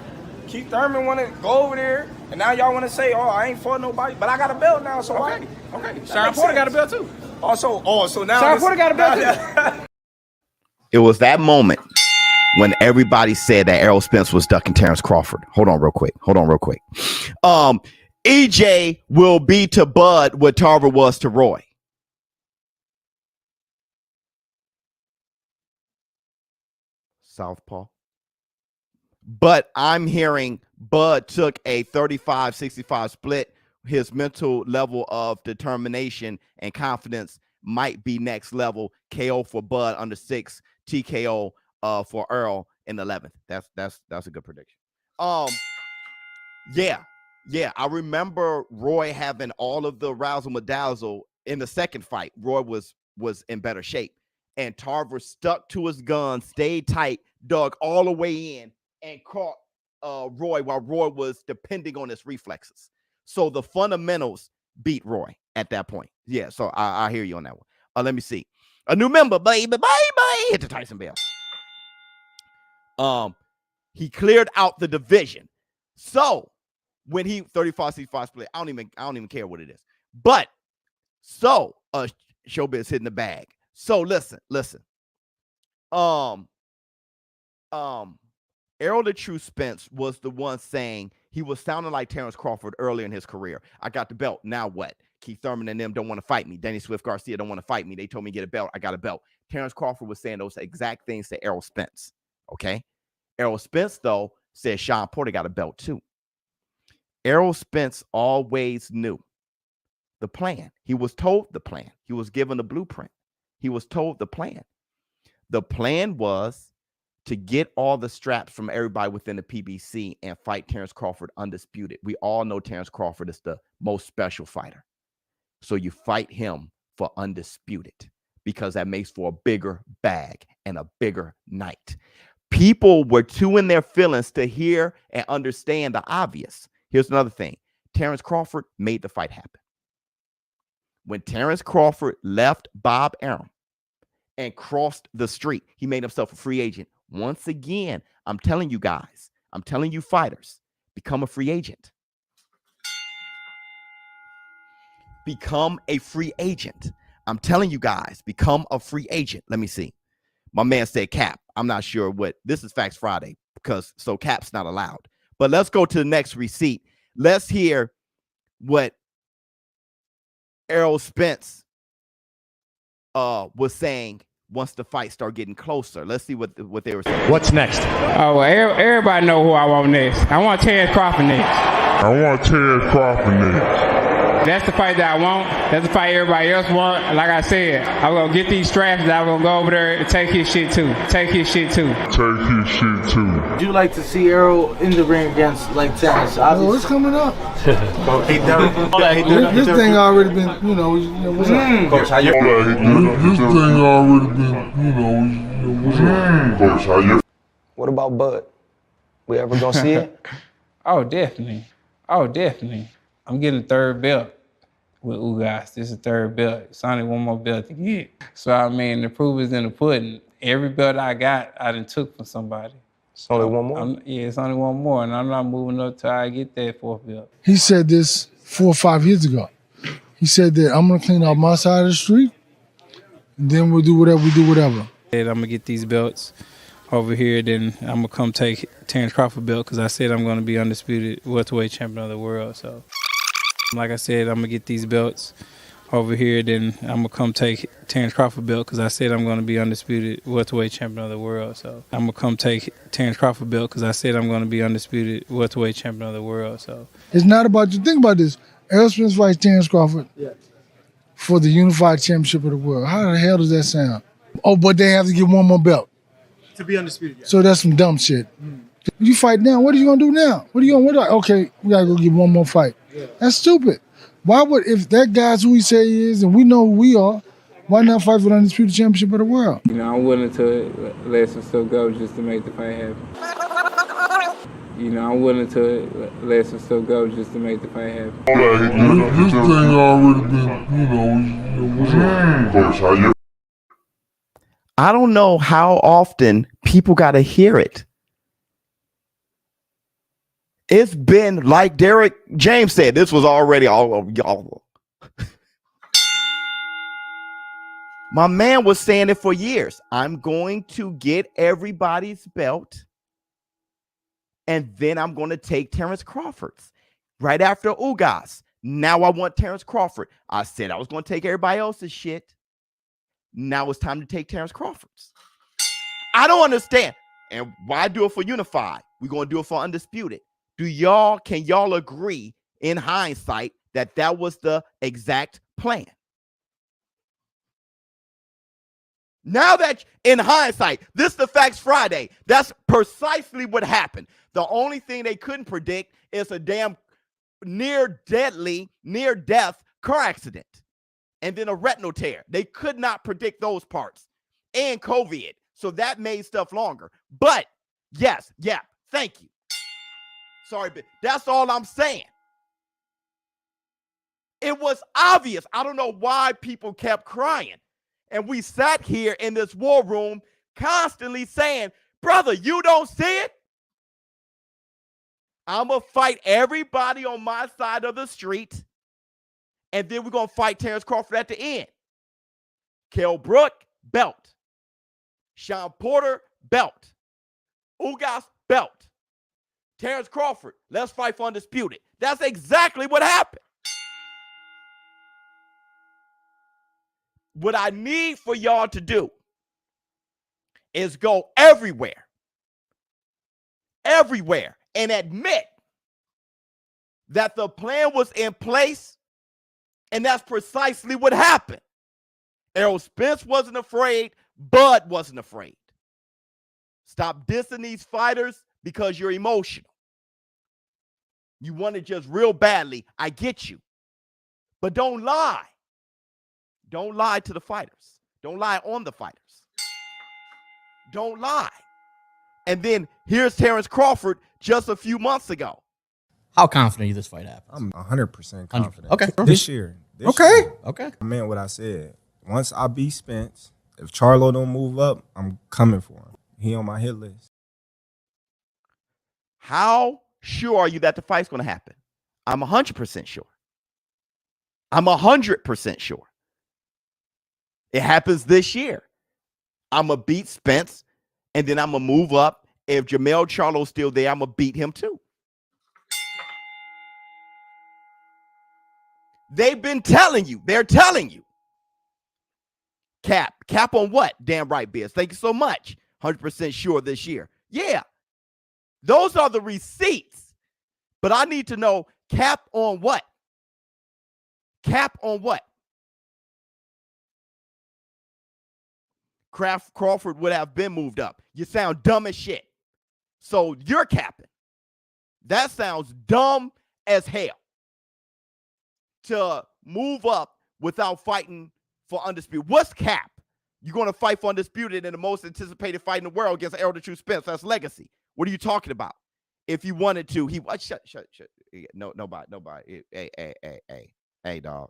Speaker 19: Keith Thurman want to go over there, and now y'all want to say, oh, I ain't fought nobody, but I got a belt now, so why? Okay.
Speaker 3: Shawn Porter got a belt too.
Speaker 19: So now
Speaker 3: Shawn Porter got a belt too. It was that moment when everybody said that Errol Spence was ducking Terrence Crawford. Hold on real quick. EJ will be to Bud what Tarver was to Roy. Southpaw. But I'm hearing Bud took a 35-65 split. His mental level of determination and confidence might be next level. KO for Bud under 6, TKO for Earl in the 11th. That's a good prediction. Yeah, I remember Roy having all of the razzle-madazzle in the second fight. Roy was in better shape. And Tarver stuck to his gun, stayed tight, dug all the way in, and caught Roy while Roy was depending on his reflexes. So the fundamentals beat Roy at that point. Yeah, so I hear you on that one. Let me see. A new member, baby. Hit the Tyson bell. He cleared out the division. So when he 35-65 split, I don't even care what it is. But so Showbiz hitting the bag. So listen. Errol the True Spence was the one saying he was sounding like Terrence Crawford earlier in his career. I got the belt. Now what? Keith Thurman and them don't want to fight me. Danny Swift Garcia don't want to fight me. They told me to get a belt. I got a belt. Terrence Crawford was saying those exact things to Errol Spence. Okay. Errol Spence, though, said Shawn Porter got a belt too. Errol Spence always knew the plan. He was told the plan. He was given the blueprint. He was told the plan. The plan was to get all the straps from everybody within the PBC and fight Terrence Crawford undisputed. We all know Terrence Crawford is the most special fighter. So you fight him for undisputed because that makes for a bigger bag and a bigger night. People were too in their feelings to hear and understand the obvious. Here's another thing. Terrence Crawford made the fight happen. When Terrence Crawford left Bob Arum and crossed the street, he made himself a free agent. Once again, I'm telling you guys, I'm telling you fighters, become a free agent. Become a free agent. I'm telling you guys, become a free agent. Let me see. My man said Cap. I'm not sure what. This is Facts Friday because so Cap's not allowed. But let's go to the next receipt. Let's hear what Errol Spence was saying once the fight started getting closer. Let's see what they were saying.
Speaker 10: What's next? Oh, well, everybody know who I want next. I want Terrence Crawford next. That's the fight that I want. That's the fight everybody else want. Like I said, I'm going to get these straps and I'm going to go over there and take his shit too.
Speaker 20: Would you like to see Errol in the ring against like Terrence?
Speaker 21: Oh, it's coming up.
Speaker 20: This
Speaker 21: thing already been, what's up?
Speaker 20: Coach, how you?
Speaker 21: This thing already been, what's up?
Speaker 20: Coach, how you?
Speaker 22: What about Bud? We ever gonna see it?
Speaker 10: Oh, definitely. Oh, definitely. I'm getting a third belt with Ugas. This is the third belt. It's only one more belt to get. So, I mean, the proof is in the pudding. Every belt I got, I done took from somebody.
Speaker 1: It's only one more?
Speaker 10: Yeah, it's only one more, and I'm not moving up till I get that fourth belt.
Speaker 21: He said this 4 or 5 years ago. He said that I'm gonna clean out my side of the street, and then we'll do whatever we do, whatever.
Speaker 10: I'm gonna get these belts over here, then I'm gonna come take Terrence Crawford belt because I said I'm gonna be undisputed welterweight champion of the world. So, like I said, I'm gonna get these belts over here, then I'm gonna come take Terrence Crawford belt because I said I'm gonna be undisputed welterweight champion of the world. So, I'm gonna come take Terrence Crawford belt because I said I'm gonna be undisputed welterweight champion of the world. So,
Speaker 21: it's not about you. Think about this. Errol Spence fights Terrence Crawford for the unified championship of the world. How the hell does that sound? Oh, but they have to get one more belt
Speaker 16: to be undisputed. Yeah.
Speaker 21: So that's some dumb shit. You fight now. What are you gonna do now? Okay, we gotta go get one more fight. Yeah. That's stupid. Why would, if that guy's who he say he is and we know who we are, why not fight for the undisputed championship of the world?
Speaker 10: you know, I'm willing to let some stuff go just to make the fight happen. I'm willing to let some stuff go just to make the fight happen.
Speaker 21: This thing already been, what's up?
Speaker 3: I don't know how often people got to hear it. It's been, like Derek James said, this was already all over y'all. My man was saying it for years. I'm going to get everybody's belt, and then I'm going to take Terrence Crawford's right after Ugas. Now I want Terrence Crawford. I said I was going to take everybody else's shit. Now it's time to take Terrence Crawford's. I don't understand. And why do it for unified? We're going to do it for undisputed. Can y'all agree in hindsight that that was the exact plan? Now that in hindsight, this is the Facts Friday. That's precisely what happened. The only thing they couldn't predict is a damn near-death car accident and then a retinal tear. They could not predict those parts and COVID. So that made stuff longer. But yes, yeah, thank you. Sorry, but that's all I'm saying. It was obvious. I don't know why people kept crying. And we sat here in this war room constantly saying, brother, you don't see it? I'm going to fight everybody on my side of the street. And then we're going to fight Terrence Crawford at the end. Kell Brook, belt. Sean Porter, belt. Ugas, belt. Terrence Crawford, let's fight for undisputed. That's exactly what happened. What I need for y'all to do is go everywhere, and admit that the plan was in place, and that's precisely what happened. Errol Spence wasn't afraid. Bud wasn't afraid. Stop dissing these fighters because you're emotional. You want it just real badly. I get you. But don't lie. Don't lie to the fighters. Don't lie on the fighters. Don't lie. And then here's Terrence Crawford just a few months ago.
Speaker 22: How confident are you this fight happens?
Speaker 23: I'm 100% confident.
Speaker 22: Okay.
Speaker 23: This year.
Speaker 22: Okay.
Speaker 23: I meant what I said. Once I beat Spence, if Charlo don't move up, I'm coming for him. He on my hit list.
Speaker 3: How sure are you that the fight's going to happen? I'm 100% sure. I'm 100% sure. It happens this year. I'm going to beat Spence, and then I'm going to move up. If Jermell Charlo's still there, I'm going to beat him too. They've been telling you. They're telling you. Cap on what? Damn right, Biz. Thank you so much. 100% sure this year. Yeah. Those are the receipts. But I need to know cap on what? Cap on what? Crawford would have been moved up. You sound dumb as shit. So you're capping. That sounds dumb as hell. To move up without fighting for undisputed. What's cap? You're going to fight for undisputed in the most anticipated fight in the world against Errol the True Spence. That's legacy. What are you talking about? If you wanted to, he was shut. No, nobody. Hey, dog.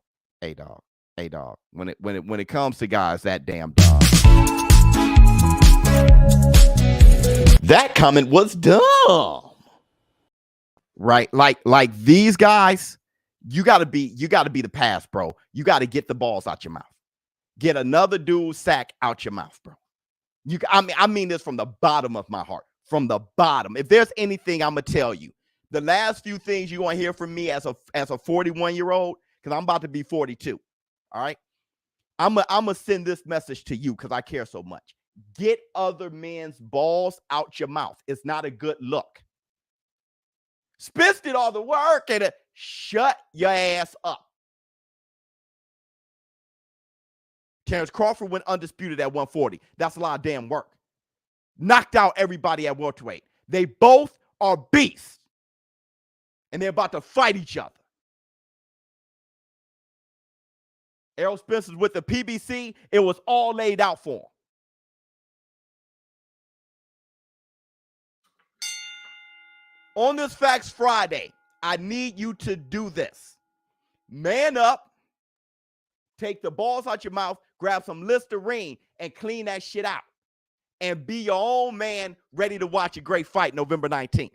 Speaker 3: When it comes to guys, that damn dog. That comment was dumb. Right? Like these guys, you gotta be the pass, bro. You gotta get the balls out your mouth. Get another dude's sack out your mouth, bro. I mean this from the bottom of my heart. From the bottom. If there's anything I'm gonna tell you, the last few things you're gonna hear from me as a 41-year-old, because I'm about to be 42. All right. I'm gonna send this message to you because I care so much. Get other men's balls out your mouth. It's not a good look. Spence did all the work and shut your ass up. Terrence Crawford went undisputed at 140. That's a lot of damn work. Knocked out everybody at welterweight. They both are beasts. And they're about to fight each other. Errol Spence is with the PBC. It was all laid out for him. On this Facts Friday, I need you to do this. Man up, take the balls out your mouth, grab some Listerine, and clean that shit out. And be your own man, ready to watch a great fight November 19th.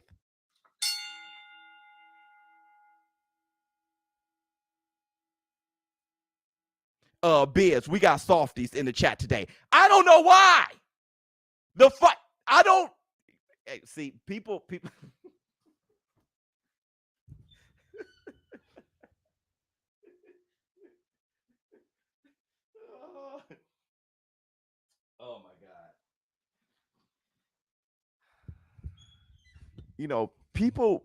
Speaker 3: Biz, we got softies in the chat today. I don't know why. The fight, I don't. Hey, see, people. Oh my God. You know, people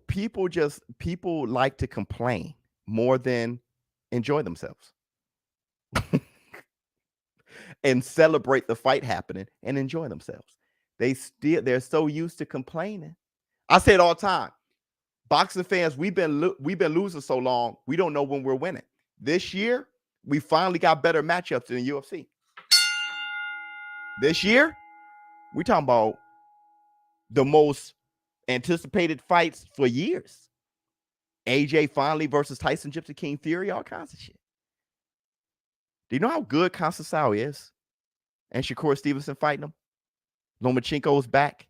Speaker 3: like to complain more than enjoy themselves. And celebrate the fight happening and enjoy themselves. They're so used to complaining. I say it all the time. Boxing fans, we've been losing so long, we don't know when we're winning. This year, we finally got better matchups in the UFC. This year, we're talking about the most anticipated fights for years. AJ finally versus Tyson Gypsy King Fury, all kinds of shit. Do you know how good Conceição is? And Shakur Stevenson fighting him. Lomachenko's back.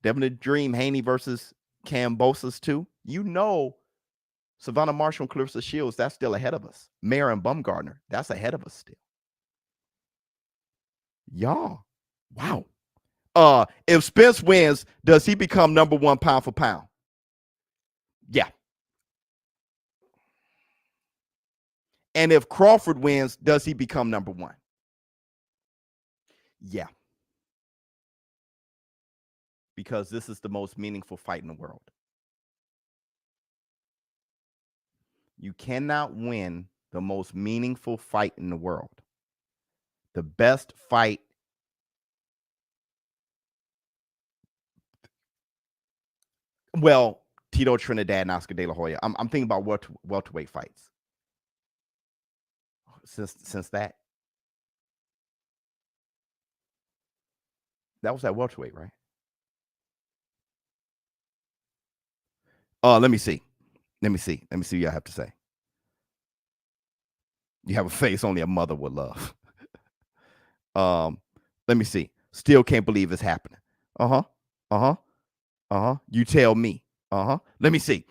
Speaker 3: Devin the Dream Haney versus Kambosos too. You know, Savannah Marshall and Clarissa Shields, that's still ahead of us. Mara and Bumgardner, that's ahead of us still. Y'all, wow. If Spence wins, does he become number one pound for pound? Yeah. And if Crawford wins, does he become number one? Yeah. Because this is the most meaningful fight in the world. You cannot win the most meaningful fight in the world. The best fight. Well, Tito Trinidad and Oscar De La Hoya. I'm thinking about welterweight fights. Since that was at welterweight, right? Let me see what you have to say. You have a face only a mother would love. Let me see. Still can't believe it's happening. You tell me. Let me see.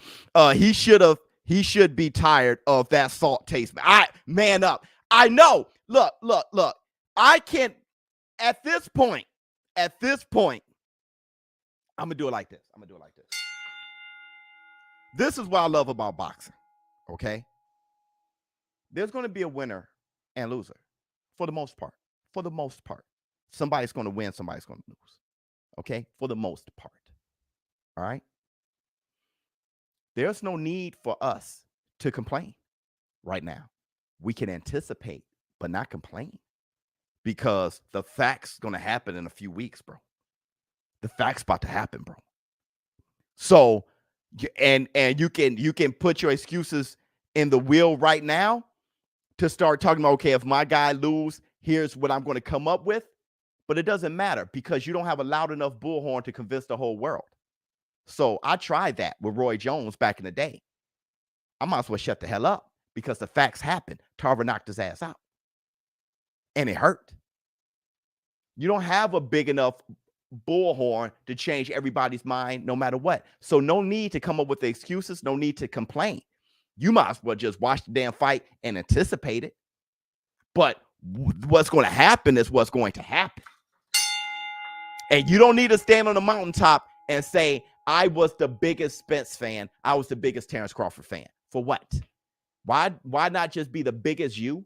Speaker 3: He should be tired of that salt taste. Man up. I know. Look. I can't at this point. I'm gonna do it like this. This is what I love about boxing. Okay. There's gonna be a winner and loser for the most part. Somebody's gonna win, somebody's gonna lose. Okay, for the most part. All right. There's no need for us to complain right now. We can anticipate, but not complain, because the fact's going to happen in a few weeks, bro. The fact's about to happen, bro. So, and you can put your excuses in the wheel right now to start talking about, okay, if my guy lose, here's what I'm going to come up with. But it doesn't matter because you don't have a loud enough bullhorn to convince the whole world. So I tried that with Roy Jones back in the day. I might as well shut the hell up because the facts happened. Tarver knocked his ass out. And it hurt. You don't have a big enough bullhorn to change everybody's mind no matter what. So no need to come up with the excuses, no need to complain. You might as well just watch the damn fight and anticipate it. But what's going to happen is what's going to happen. And you don't need to stand on the mountaintop and say, I was the biggest Spence fan. I was the biggest Terrence Crawford fan. For what? Why not just be the biggest you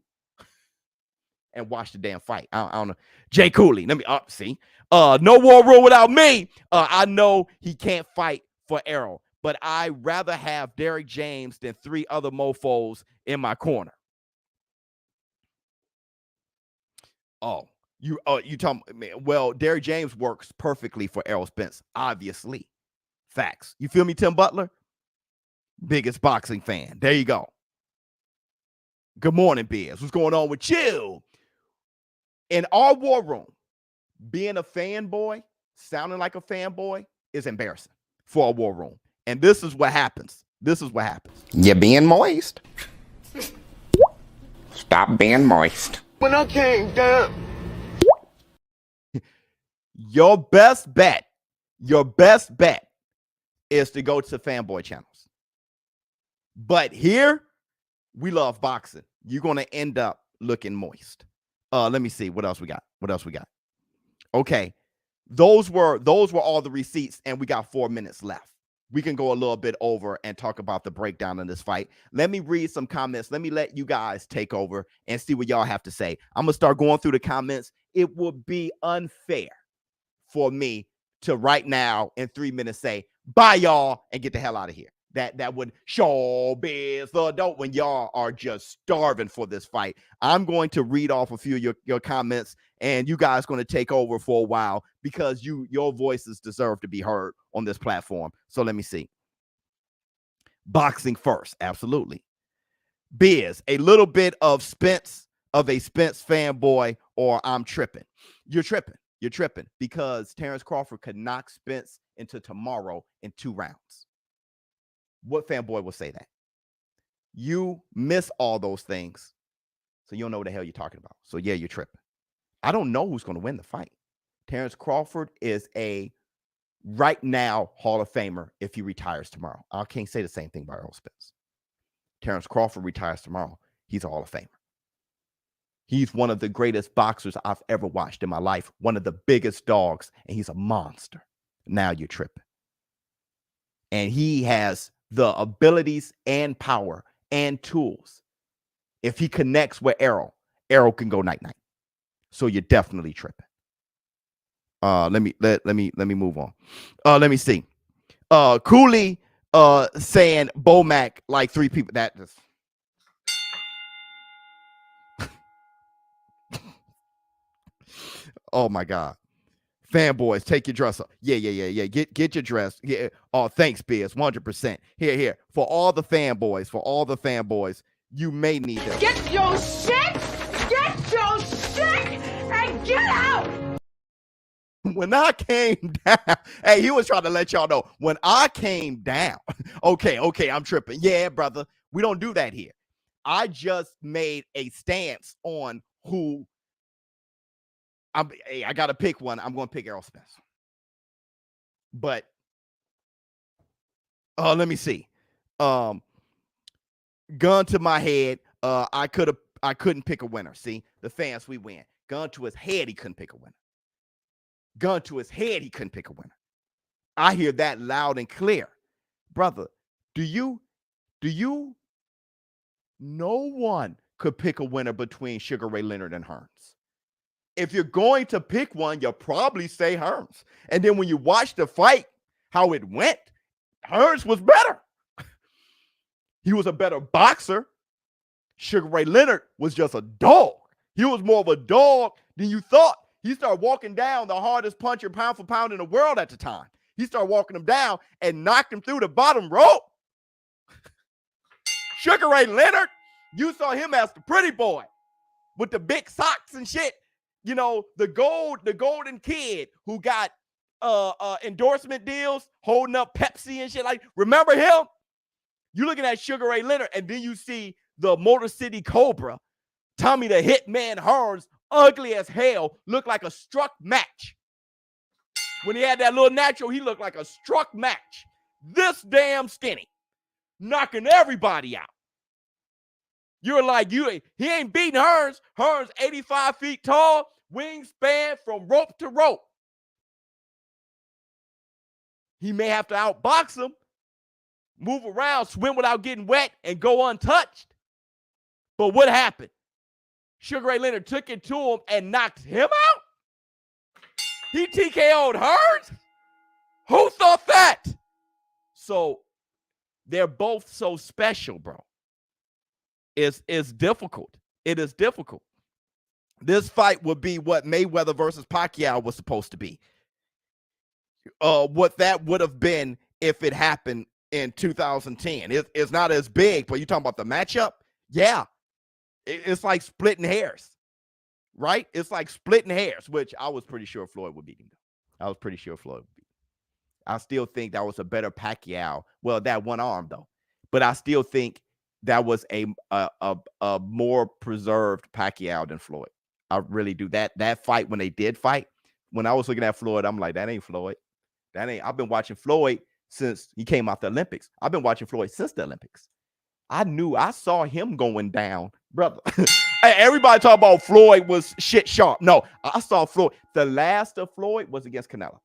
Speaker 3: and watch the damn fight? I don't know. Jay Cooley, let me see. No war room without me. I know he can't fight for Errol, but I'd rather have Derrick James than 3 other mofos in my corner. Oh, you talking? Well, Derrick James works perfectly for Errol Spence, obviously. Facts. You feel me, Tim Butler? Biggest boxing fan. There you go. Good morning, Biz. What's going on with you? In our war room, being a fanboy, sounding like a fanboy is embarrassing for a war room. And this is what happens. This is what happens.
Speaker 2: You're being moist. Stop being moist.
Speaker 12: When I came down.
Speaker 3: Your best bet is to go to fanboy channels. But here, we love boxing. You're going to end up looking moist. Let me see what else we got. Okay. Those were all the receipts, and we got 4 minutes left. We can go a little bit over and talk about the breakdown in this fight. Let me read some comments. Let me let you guys take over and see what y'all have to say. I'm going to start going through the comments. It would be unfair for me to right now in 3 minutes say, bye y'all, and get the hell out of here. That would showbiz the adult when y'all are just starving for this fight. I'm going to read off a few of your comments, and you guys going to take over for a while because your voices deserve to be heard on this platform. So let me see. Boxing first, absolutely. Biz, a little bit of Spence, of a Spence fanboy, or I'm tripping. You're tripping because Terrence Crawford could knock Spence into tomorrow in 2 rounds. What fanboy will say that? You miss all those things, so you don't know what the hell you're talking about. So yeah, you're tripping. I don't know who's going to win the fight. Terrence Crawford is a right now Hall of Famer if he retires tomorrow. I can't say the same thing about Errol Spence. Terrence Crawford retires tomorrow. He's a Hall of Famer. He's one of the greatest boxers I've ever watched in my life. One of the biggest dogs, and he's a monster. Now you're tripping. And he has the abilities and power and tools. If he connects with Errol can go night-night. So you're definitely tripping. Let me move on. Let me see. Cooley saying Bomac like 3 people. That just oh my God. Fanboys, take your dress up. Yeah. Get your dress. Yeah. Oh, thanks, Biz. 100%. Here. For all the fanboys, you may need them.
Speaker 4: Get your shit, and get out.
Speaker 3: When I came down, hey, he was trying to let y'all know. When I came down, okay, I'm tripping. Yeah, brother, we don't do that here. I just made a stance on who. I got to pick one. I'm going to pick Errol Spence. But let me see. Gun to my head. I couldn't pick a winner. See, the fans, we win. Gun to his head, he couldn't pick a winner. Gun to his head, he couldn't pick a winner. I hear that loud and clear. Brother, do you no one could pick a winner between Sugar Ray Leonard and Hearns. If you're going to pick one, you'll probably say Hearns. And then when you watch the fight, how it went, Hearns was better. He was a better boxer. Sugar Ray Leonard was just a dog. He was more of a dog than you thought. He started walking down the hardest puncher pound for pound in the world at the time. He started walking him down and knocked him through the bottom rope. Sugar Ray Leonard, you saw him as the pretty boy with the big socks and shit. You know, the golden kid who got endorsement deals, holding up Pepsi and shit. Like, remember him? You looking at Sugar Ray Leonard, and then you see the Motor City Cobra, Tommy the Hitman Hearns, ugly as hell, look like a struck match. When he had that little natural, he looked like a struck match. This damn skinny, knocking everybody out. You're like, he ain't beating Hearns. Hearns 85 feet tall, wingspan from rope to rope. He may have to outbox him, move around, swim without getting wet, and go untouched. But what happened? Sugar Ray Leonard took it to him and knocked him out? He TKO'd Hearns? Who thought that? So they're both so special, bro. It's difficult. It is difficult. This fight would be what Mayweather versus Pacquiao was supposed to be. What that would have been if it happened in 2010. It's not as big, but you talking about the matchup? Yeah. It's like splitting hairs, right? It's like splitting hairs, which I was pretty sure Floyd would beat him. I was pretty sure Floyd would beat him. I still think that was a better Pacquiao. Well, that one arm, though. But I still think that was a more preserved Pacquiao than Floyd. I really do. That fight, when they did fight, when I was looking at Floyd, I'm like, that ain't Floyd. I've been watching Floyd since he came out the Olympics. I've been watching Floyd since the Olympics. I saw him going down, brother. Everybody talk about Floyd was shit sharp. No, I saw Floyd. The last of Floyd was against Canelo.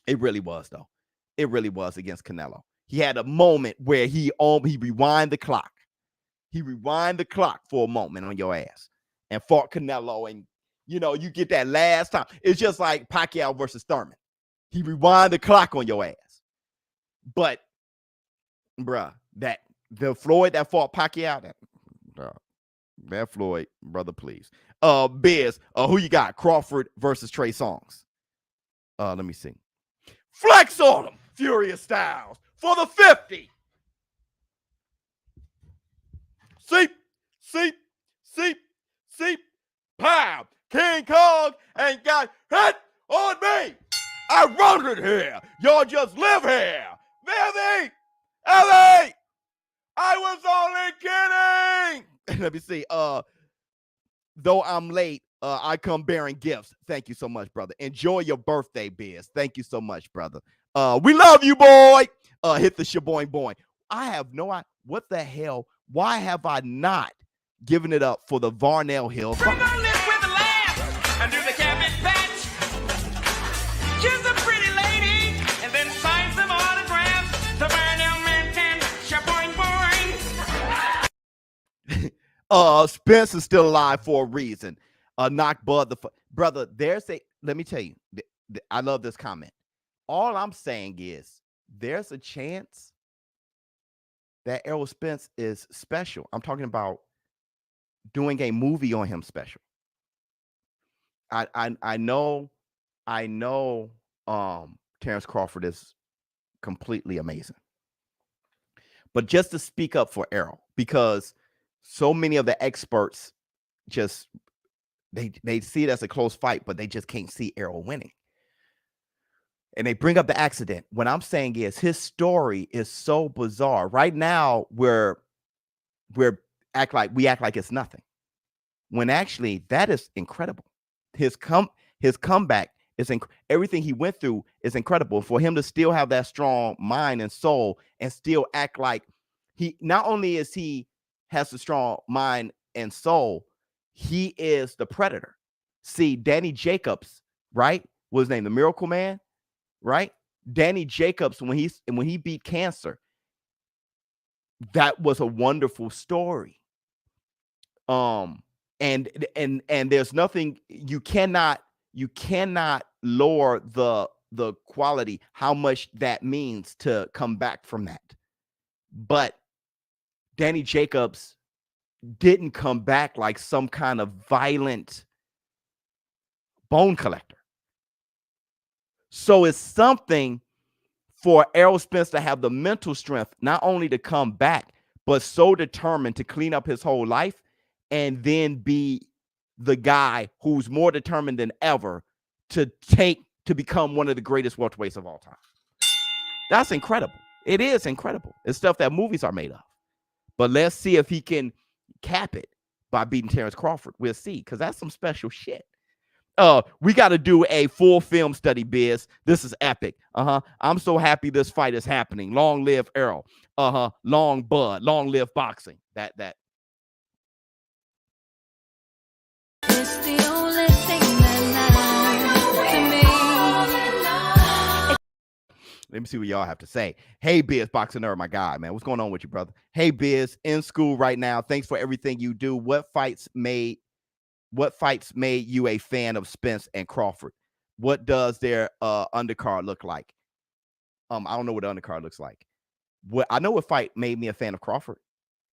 Speaker 3: It really was, though. It really was against Canelo. He had a moment where he rewind the clock. He rewind the clock for a moment on your ass and fought Canelo. And, you get that last time. It's just like Pacquiao versus Thurman. He rewind the clock on your ass. But, bruh, the Floyd that fought Pacquiao, that Floyd, brother, please. Biz, who you got? Crawford versus Trey Songz. Let me see. Flex on him, Furious Styles, for the 50. Seep, pow. King Kong ain't got hit on me. I wrote it here. Y'all just live here. Ellie, I was only kidding. Let me see. Though I'm late, I come bearing gifts. Thank you so much, brother. Enjoy your birthday, Biz. Thank you so much, brother. We love you, boy. Hit the shaboing boing. I have no idea. What the hell? Why have I not given it up for the Varnell Hill?
Speaker 4: Under the cabbage patch, kiss a pretty lady, and then sign some autographs to Varnell Manton, shaboing boing.
Speaker 3: Spence is still alive for a reason. Knock Bud brother. Let me tell you, I love this comment. All I'm saying is there's a chance that Errol Spence is special. I'm talking about doing a movie on him special. I know Terrence Crawford is completely amazing. But just to speak up for Errol, because so many of the experts just they see it as a close fight, but they just can't see Errol winning. And they bring up the accident. What I'm saying is his story is so bizarre. Right now, we act like it's nothing. When actually that is incredible. His comeback is everything he went through is incredible. For him to still have that strong mind and soul and still act like he not only is he has a strong mind and soul, he is the predator. See, Danny Jacobs, right? What was his name? The Miracle Man, right? Danny Jacobs, when he beat cancer, that was a wonderful story. And there's nothing you cannot lower the quality, how much that means to come back from that. But Danny Jacobs didn't come back like some kind of violent bone collector. So it's something for Errol Spence to have the mental strength, not only to come back, but so determined to clean up his whole life and then be the guy who's more determined than ever to take to become one of the greatest welterweights of all time. That's incredible. It is incredible. It's stuff that movies are made of. But let's see if he can cap it by beating Terrence Crawford. We'll see, because that's some special shit. We got to do a full film study, Biz. This is epic. I'm so happy this fight is happening. Long live Errol. Long Bud. Long live boxing. That.
Speaker 1: It's the only thing that matters to me.
Speaker 3: Let me see what y'all have to say. Hey, Biz, boxing nerd, my guy, man. What's going on with you, brother? Hey, Biz, in school right now. Thanks for everything you do. What fights made you a fan of Spence and Crawford? What does their undercard look like? I don't know what the undercard looks like. I know what fight made me a fan of Crawford.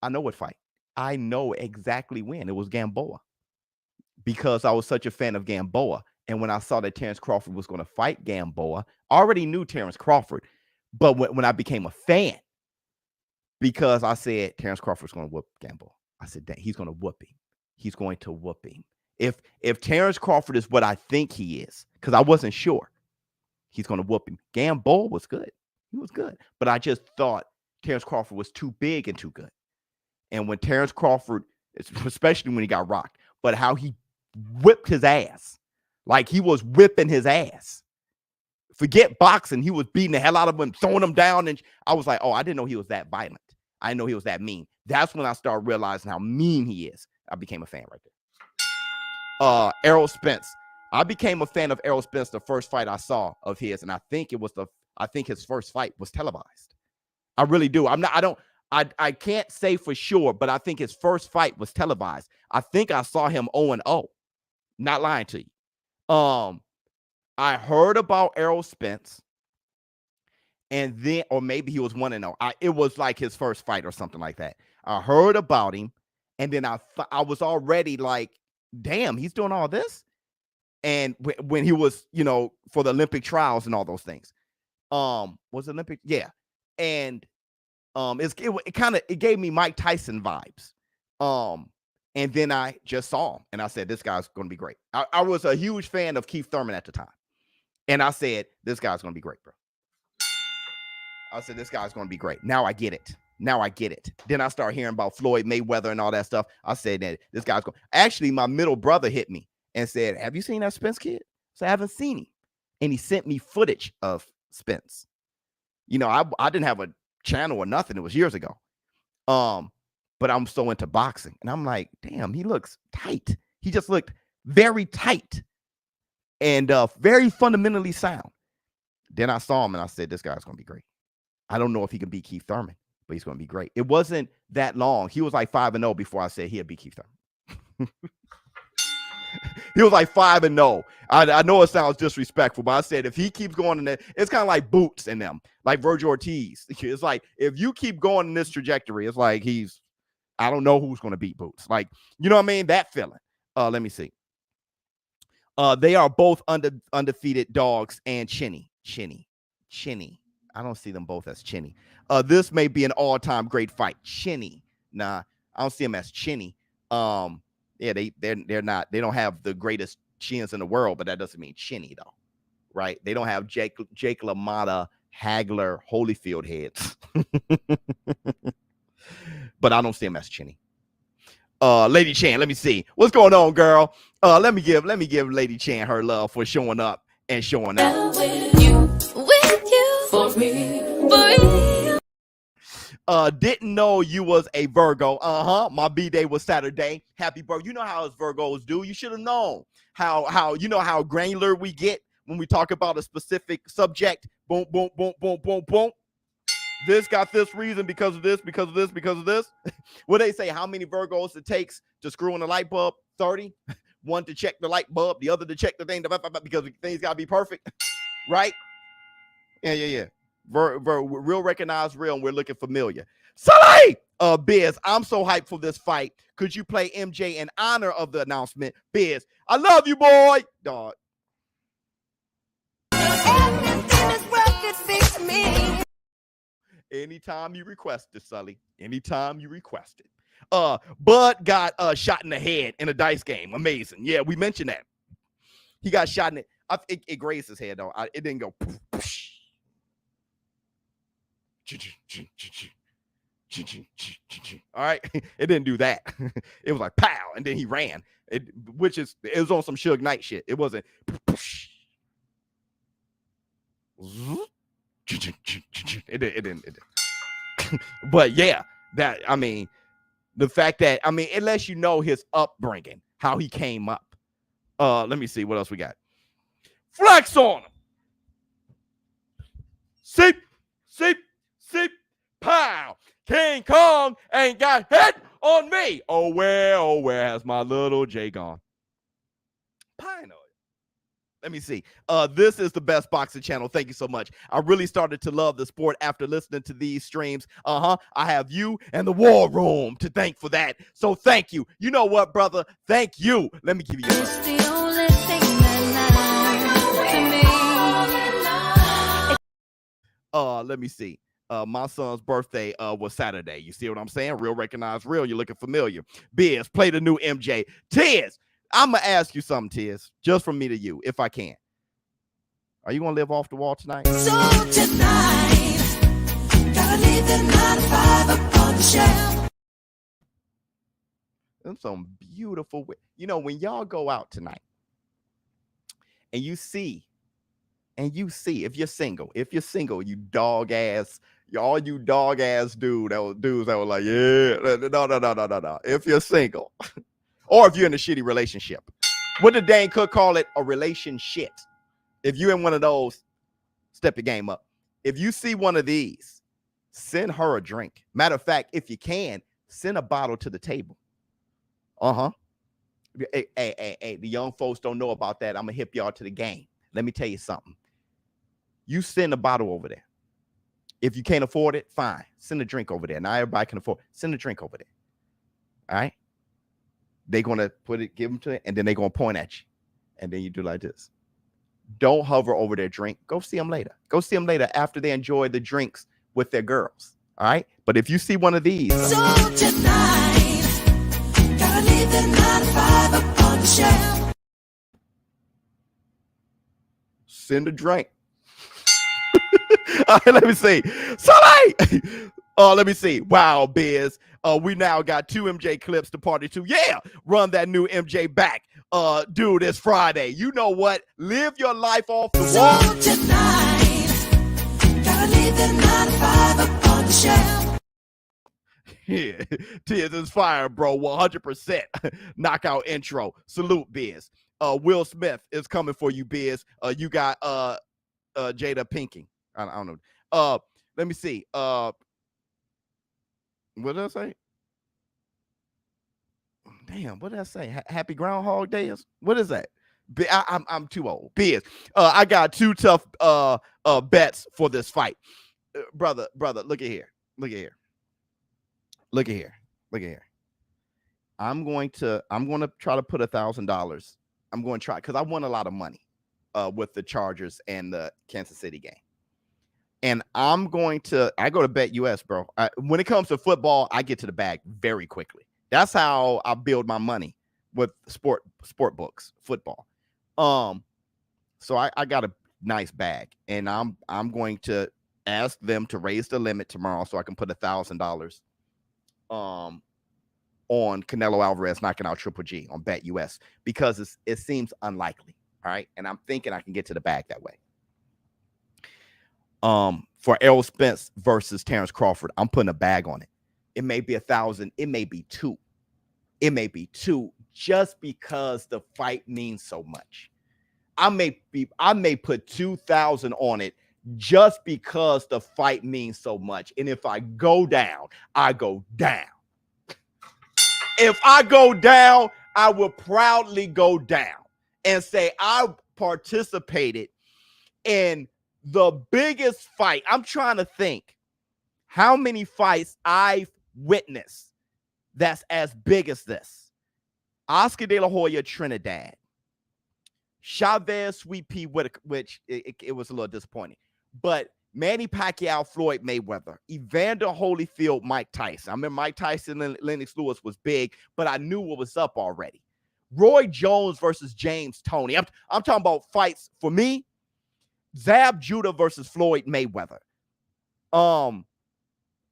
Speaker 3: I know what fight. I know exactly when. It was Gamboa. Because I was such a fan of Gamboa. And when I saw that Terrence Crawford was going to fight Gamboa, I already knew Terrence Crawford. But when I became a fan, because I said Terrence Crawford's going to whoop Gamboa. I said, dang, he's going to whoop him. He's going to whoop him. If Terrence Crawford is what I think he is, because I wasn't sure, he's going to whoop him. Gamboa was good. He was good. But I just thought Terrence Crawford was too big and too good. And when Terrence Crawford, especially when he got rocked, but how he whipped his ass, like he was whipping his ass. Forget boxing. He was beating the hell out of him, throwing him down. And I was like, oh, I didn't know he was that violent. I didn't know he was that mean. That's when I started realizing how mean he is. I became a fan right there. Errol Spence. I became a fan of Errol Spence the first fight I saw of his, and I think his first fight was televised. I really do. I can't say for sure, but I think his first fight was televised. I think I saw him 0-0. Not lying to you. I heard about Errol Spence, and then, or maybe he was 1-0. It was like his first fight or something like that. I heard about him, and then I was already like, damn, he's doing all this. And when he was, for the Olympic trials and all those things, was it Olympic? Yeah. And it gave me Mike Tyson vibes. And then I just saw him, and I said, this guy's going to be great. I was a huge fan of Keith Thurman at the time. And I said, this guy's going to be great, bro. I said, this guy's going to be great. Now I get it. Then I started hearing about Floyd Mayweather and all that stuff. I said that this guy's going. Actually, my middle brother hit me and said, have you seen that Spence kid? So I haven't seen him. And he sent me footage of Spence. I didn't have a channel or nothing. It was years ago. But I'm so into boxing. And I'm like, damn, he looks tight. He just looked very tight and very fundamentally sound. Then I saw him and I said, this guy's going to be great. I don't know if he can beat Keith Thurman, but he's going to be great. It wasn't that long. He was like 5-0 before I said he'd beat Keith Thurman. He was like 5-0. I know it sounds disrespectful, but I said if he keeps going in there, it's kind of like Boots in them, like Virgil Ortiz. It's like if you keep going in this trajectory, it's like I don't know who's going to beat Boots. Like, you know what I mean? That feeling. Let me see. They are both undefeated dogs and chinny. I don't see them both as chinny. This may be an all-time great fight. Chinny. Nah, I don't see them as chinny. Yeah, they're not. They don't have the greatest chins in the world, but that doesn't mean chinny though, right? They don't have Jake LaMotta, Hagler, Holyfield heads. But I don't see them as chinny. Lady Chan, let me see what's going on, girl. Let me give Lady Chan her love for showing up and showing out.
Speaker 1: With you, for me.
Speaker 3: Didn't know you was a Virgo. My B-day was Saturday. Happy birthday. You know how us Virgos do. You should have known how you know how granular we get when we talk about a specific subject. Boom, boom, boom, boom, boom, boom. This got this reason because of this, because of this, because of this. What they say, how many Virgos it takes to screw in a light bulb? 30. One to check the light bulb, the other to check the thing, because things got to be perfect, right? Yeah. Real recognize real, and we're looking familiar. Sully! Biz, I'm so hyped for this fight. Could you play MJ in honor of the announcement? Biz, I love you, boy. Dog. Anytime you request it, Sully. Anytime you request it. Bud got shot in the head in a dice game. Amazing. Yeah, we mentioned that. He got shot in it. It grazed his head though. It didn't go. All right, it didn't do that. It was like pow, and then he ran. It was on some Suge Knight shit. It wasn't. It didn't. But yeah, the fact that it lets you know his upbringing, how he came up. Let me see what else we got. Flex on him. Seep, pow. King Kong ain't got hit on me. Oh, where has my little J gone? Pine. Let me see. This is the best boxing channel. Thank you so much. I really started to love the sport after listening to these streams. I have you and the War Room to thank for that. So thank you. You know what, brother? Thank you. Let me give you
Speaker 1: It's the only thing that matters to me.
Speaker 3: let me see. My son's birthday was Saturday. You see what I'm saying? Real recognize real. You're looking familiar. Biz, play the new MJ. Tiz, I'm going to ask you something, Tiz, just from me to you, if I can. Are you going to live off the wall tonight?
Speaker 1: So tonight, gotta leave the 9 to 5 up on the shelf.
Speaker 3: That's some beautiful, when y'all go out tonight and you see, if you're single, you dog ass, all you dog ass dudes that were like, yeah, no. If you're single, or if you're in a shitty relationship, what did Dane Cook call it? A relationship. If you're in one of those, step your game up. If you see one of these, send her a drink. Matter of fact, if you can, send a bottle to the table. Hey, the young folks don't know about that. I'm gonna hip y'all to the game. Let me tell you something. You send a bottle over there. If you can't afford it, fine. Send a drink over there. Now everybody can afford. Send a drink over there. All right. They're gonna give them to it, and then they're gonna point at you, and then you do like this. Don't hover over their drink. Go see them later. Go see them later after they enjoy the drinks with their girls. All right. But if you see one of these,
Speaker 1: So tonight, gotta leave the 9 to 5 up on the shelf.
Speaker 3: send a drink. All right, let me see. Soleil! Let me see. Wow, Biz. We now got 2 MJ clips to party to. Yeah, run that new MJ back. Dude, it's Friday. You know what? Live your life off the wall.
Speaker 1: So tonight, gotta leave the 9 to 5 up on the shelf.
Speaker 3: Yeah, Tears is fire, bro. 100%. Knockout intro. Salute, Biz. Will Smith is coming for you, Biz. You got Jada Pinking. I don't know. Let me see. What did I say? Damn, what did I say? Happy Groundhog Day? What is that? I'm too old. Biz. I got 2 tough bets for this fight. Brother, look at here. Look at here. Look at here. Look at here. I'm going to try to put $1,000. I'm going to try because I won a lot of money with the Chargers and the Kansas City game. And I go to Bet US, bro. When it comes to football, I get to the bag very quickly. That's how I build my money with sport books, football. So I got a nice bag, and I'm going to ask them to raise the limit tomorrow so I can put $1,000 on Canelo Alvarez knocking out Triple G on Bet US because it seems unlikely. All right. And I'm thinking I can get to the bag that way. For Errol Spence versus Terrence Crawford, I'm putting a bag on it. It may be 1,000. It may be 2. It may be 2 just because the fight means so much. I may put 2,000 on it just because the fight means so much. And if I go down, I go down. If I go down, I will proudly go down and say I participated in the biggest fight. I'm trying to think how many fights I've witnessed that's as big as this. Oscar De La Hoya, Trinidad. Chavez, Sweet Pea Whitaker, which it was a little disappointing. But Manny Pacquiao, Floyd Mayweather, Evander Holyfield, Mike Tyson. I remember Mike Tyson and Lennox Lewis was big, but I knew what was up already. Roy Jones versus James Toney. I'm talking about fights for me. Zab Judah versus Floyd Mayweather.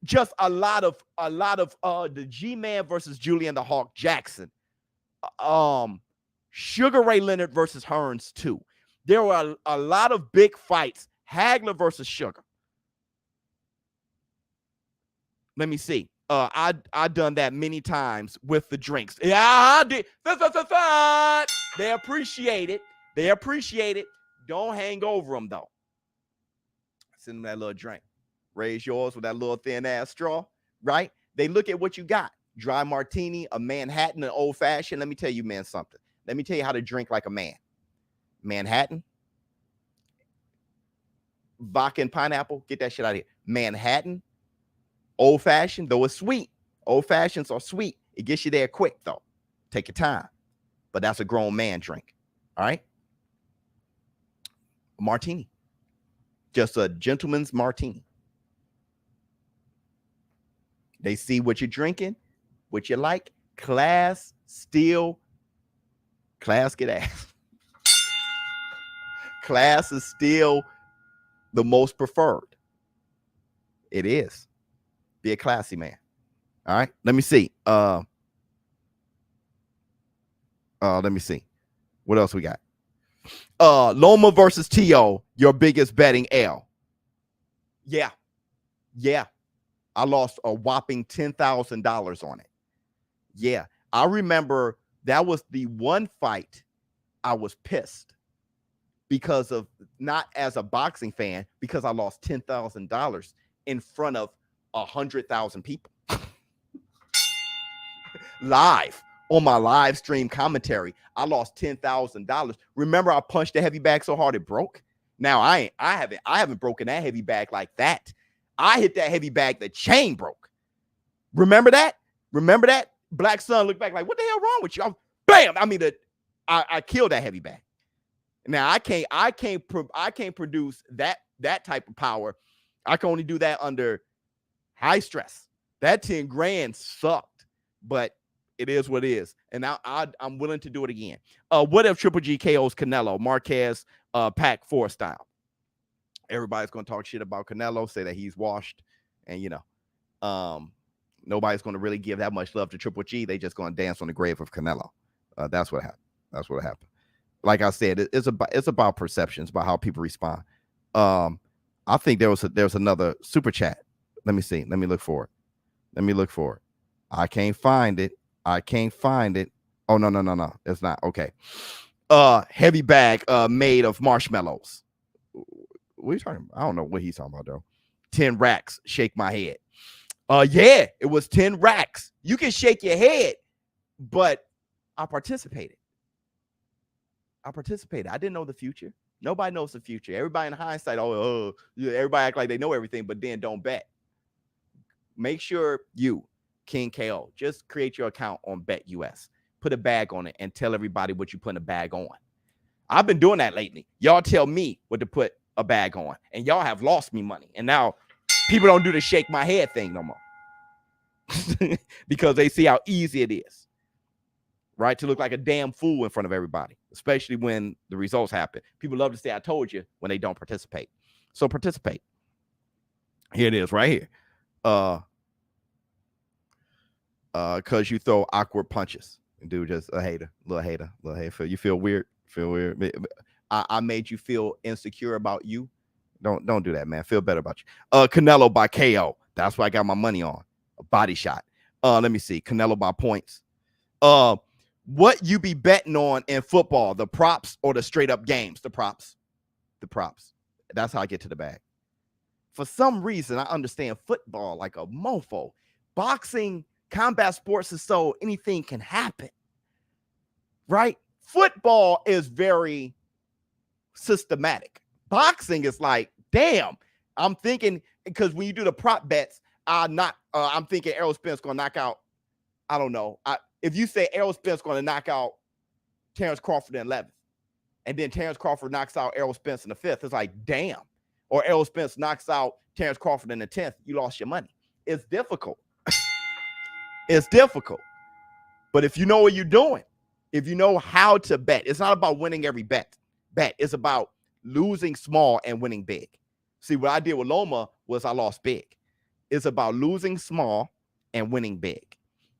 Speaker 3: Just a lot of the G-Man versus Julian the Hawk Jackson. Sugar Ray Leonard versus Hearns 2. There were a lot of big fights. Hagler versus Sugar. Let me see. I done that many times with the drinks. Yeah, I did. They appreciate it. They appreciate it. Don't hang over them though. Send them that little drink. Raise yours with that little thin ass straw, right? They look at what you got. Dry martini, a Manhattan, an old fashioned. Let me tell you, man, something. Let me tell you how to drink like a man. Manhattan, vodka and pineapple. Get that shit out of here. Manhattan, old fashioned, though it's sweet. Old fashions are sweet. It gets you there quick though. Take your time. But that's a grown man drink. All right. Martini. Just a gentleman's martini. They see what you're drinking, what you like. Class, still, class get ass. Class is still the most preferred. It is. Be a classy man. All right. Let me see. Let me see. What else we got? Loma versus T.O., your biggest betting L. Yeah. Yeah. I lost a whopping $10,000 on it. Yeah. I remember that was the one fight I was pissed because of, not as a boxing fan, because I lost $10,000 in front of 100,000 people. Live on my live stream commentary, I lost $10,000. Remember, I punched the heavy bag so hard it broke. Now I haven't broken that heavy bag like that. I hit that heavy bag, the chain broke. Remember that? Remember that? Black Sun looked back like, what the hell wrong with you? Bam! I mean, I killed that heavy bag. Now I can't produce that type of power. I can only do that under high stress. That 10 grand sucked, but it is what it is. And now I'm willing to do it again. What if Triple G KOs Canelo, Marquez, Pac 4 style? Everybody's going to talk shit about Canelo, say that he's washed. And, you know, nobody's going to really give that much love to Triple G. They just going to dance on the grave of Canelo. That's what happened. That's what happened. Like I said, it's about perceptions, about how people respond. I think there's another super chat. Let me see. Let me look for it. I can't find it. Oh, no. It's not. Okay. Heavy bag made of marshmallows. What are you talking about? I don't know what he's talking about, though. 10 racks. Shake my head. Yeah, it was 10 racks. You can shake your head, but I participated. I didn't know the future. Nobody knows the future. Everybody in hindsight, everybody act like they know everything, but then don't bet. Make sure you, King KO, just create your account on BetUS. Put a bag on it and tell everybody what you put a bag on. I've been doing that lately. Y'all tell me what to put a bag on, and y'all have lost me money. And now people don't do the shake my head thing no more because they see how easy it is, right? To look like a damn fool in front of everybody, especially when the results happen. People love to say, I told you, when they don't participate. So participate. Here it is right here. Because you throw awkward punches. Dude, just a hater, little hater. You feel weird? I made you feel insecure about you. Don't do that, man. Feel better about you. Canelo by KO. That's what I got my money on. A body shot. Let me see. Canelo by points. What you be betting on in football, the props or the straight up games? The props. That's how I get to the bag. For some reason, I understand football like a mofo. Boxing, combat sports is so anything can happen, right? Football is very systematic. Boxing is like, damn. I'm thinking, because when you do the prop bets, I'm thinking Errol Spence gonna knock out. I don't know. If you say Errol Spence gonna knock out Terrence Crawford in 11th, and then Terrence Crawford knocks out Errol Spence in the 5th, it's like, damn. Or Errol Spence knocks out Terrence Crawford in the 10th, you lost your money. It's difficult. It's difficult. But if you know what you're doing, if you know how to bet, it's not about winning every bet. It's about losing small and winning big. See, what I did with Loma was I lost big. It's about losing small and winning big.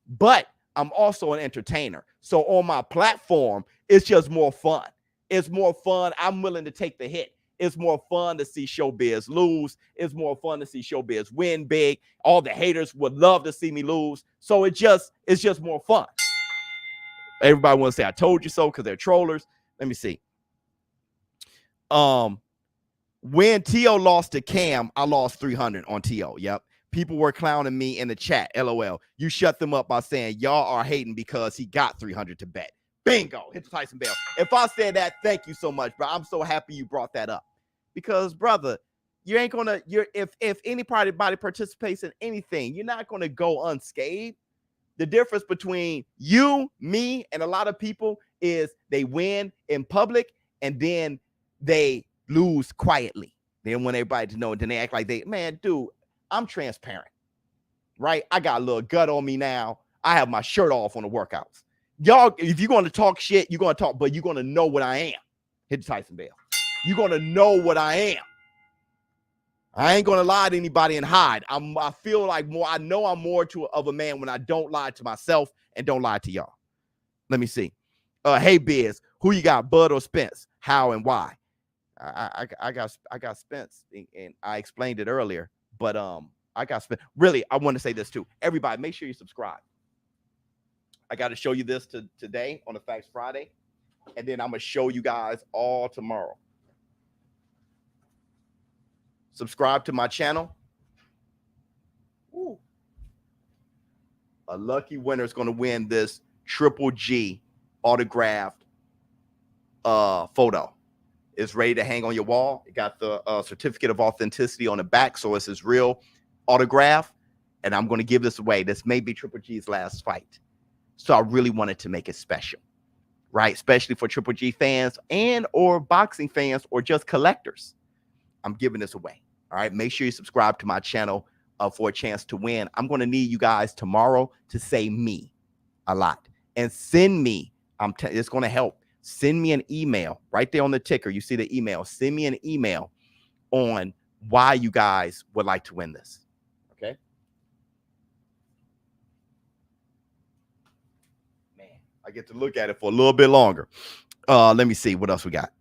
Speaker 3: But I'm also an entertainer. So on my platform, it's just more fun. It's more fun. I'm willing to take the hit. It's more fun to see ShowBizz lose. It's more fun to see ShowBizz win big. All the haters would love to see me lose. So it's just more fun. Everybody wants to say I told you so because they're trollers. Let me see. When T.O. lost to Cam, I lost 300 on T.O. Yep. People were clowning me in the chat. LOL. You shut them up by saying y'all are hating because he got 300 to bet. Bingo. Hit the Tyson bell. If I said that, thank you so much, bro. I'm so happy you brought that up. Because, brother, you ain't gonna, if anybody participates in anything, you're not gonna go unscathed. The difference between you, me, and a lot of people is they win in public and then they lose quietly. They don't want everybody to know. And then they act like man, dude, I'm transparent, right? I got a little gut on me now. I have my shirt off on the workouts. Y'all, if you're going to talk shit, you're going to talk, but you're going to know what I am. Hit the Tyson bell. You're going to know what I am. I ain't going to lie to anybody and hide. I feel like I know I'm more of a man when I don't lie to myself and don't lie to y'all. Let me see. Hey, Biz, who you got, Bud or Spence? How and why? I got Spence, and I explained it earlier, but I got Spence. Really, I want to say this too. Everybody, make sure you subscribe. I got to show you this today on the Facts Friday, and then I'm going to show you guys all tomorrow. Subscribe to my channel. Ooh. A lucky winner is going to win this Triple G autographed photo. It's ready to hang on your wall. It got the certificate of authenticity on the back, so it's his real autograph, and I'm going to give this away. This may be Triple G's last fight. So I really wanted to make it special, right? Especially for Triple G fans and or boxing fans or just collectors. I'm giving this away. All right. Make sure you subscribe to my channel for a chance to win. I'm going to need you guys tomorrow to say me a lot and send me. It's going to help. Send me an email right there on the ticker. You see the email. Send me an email on why you guys would like to win this. Okay. I get to look at it for a little bit longer. Let me see what else we got.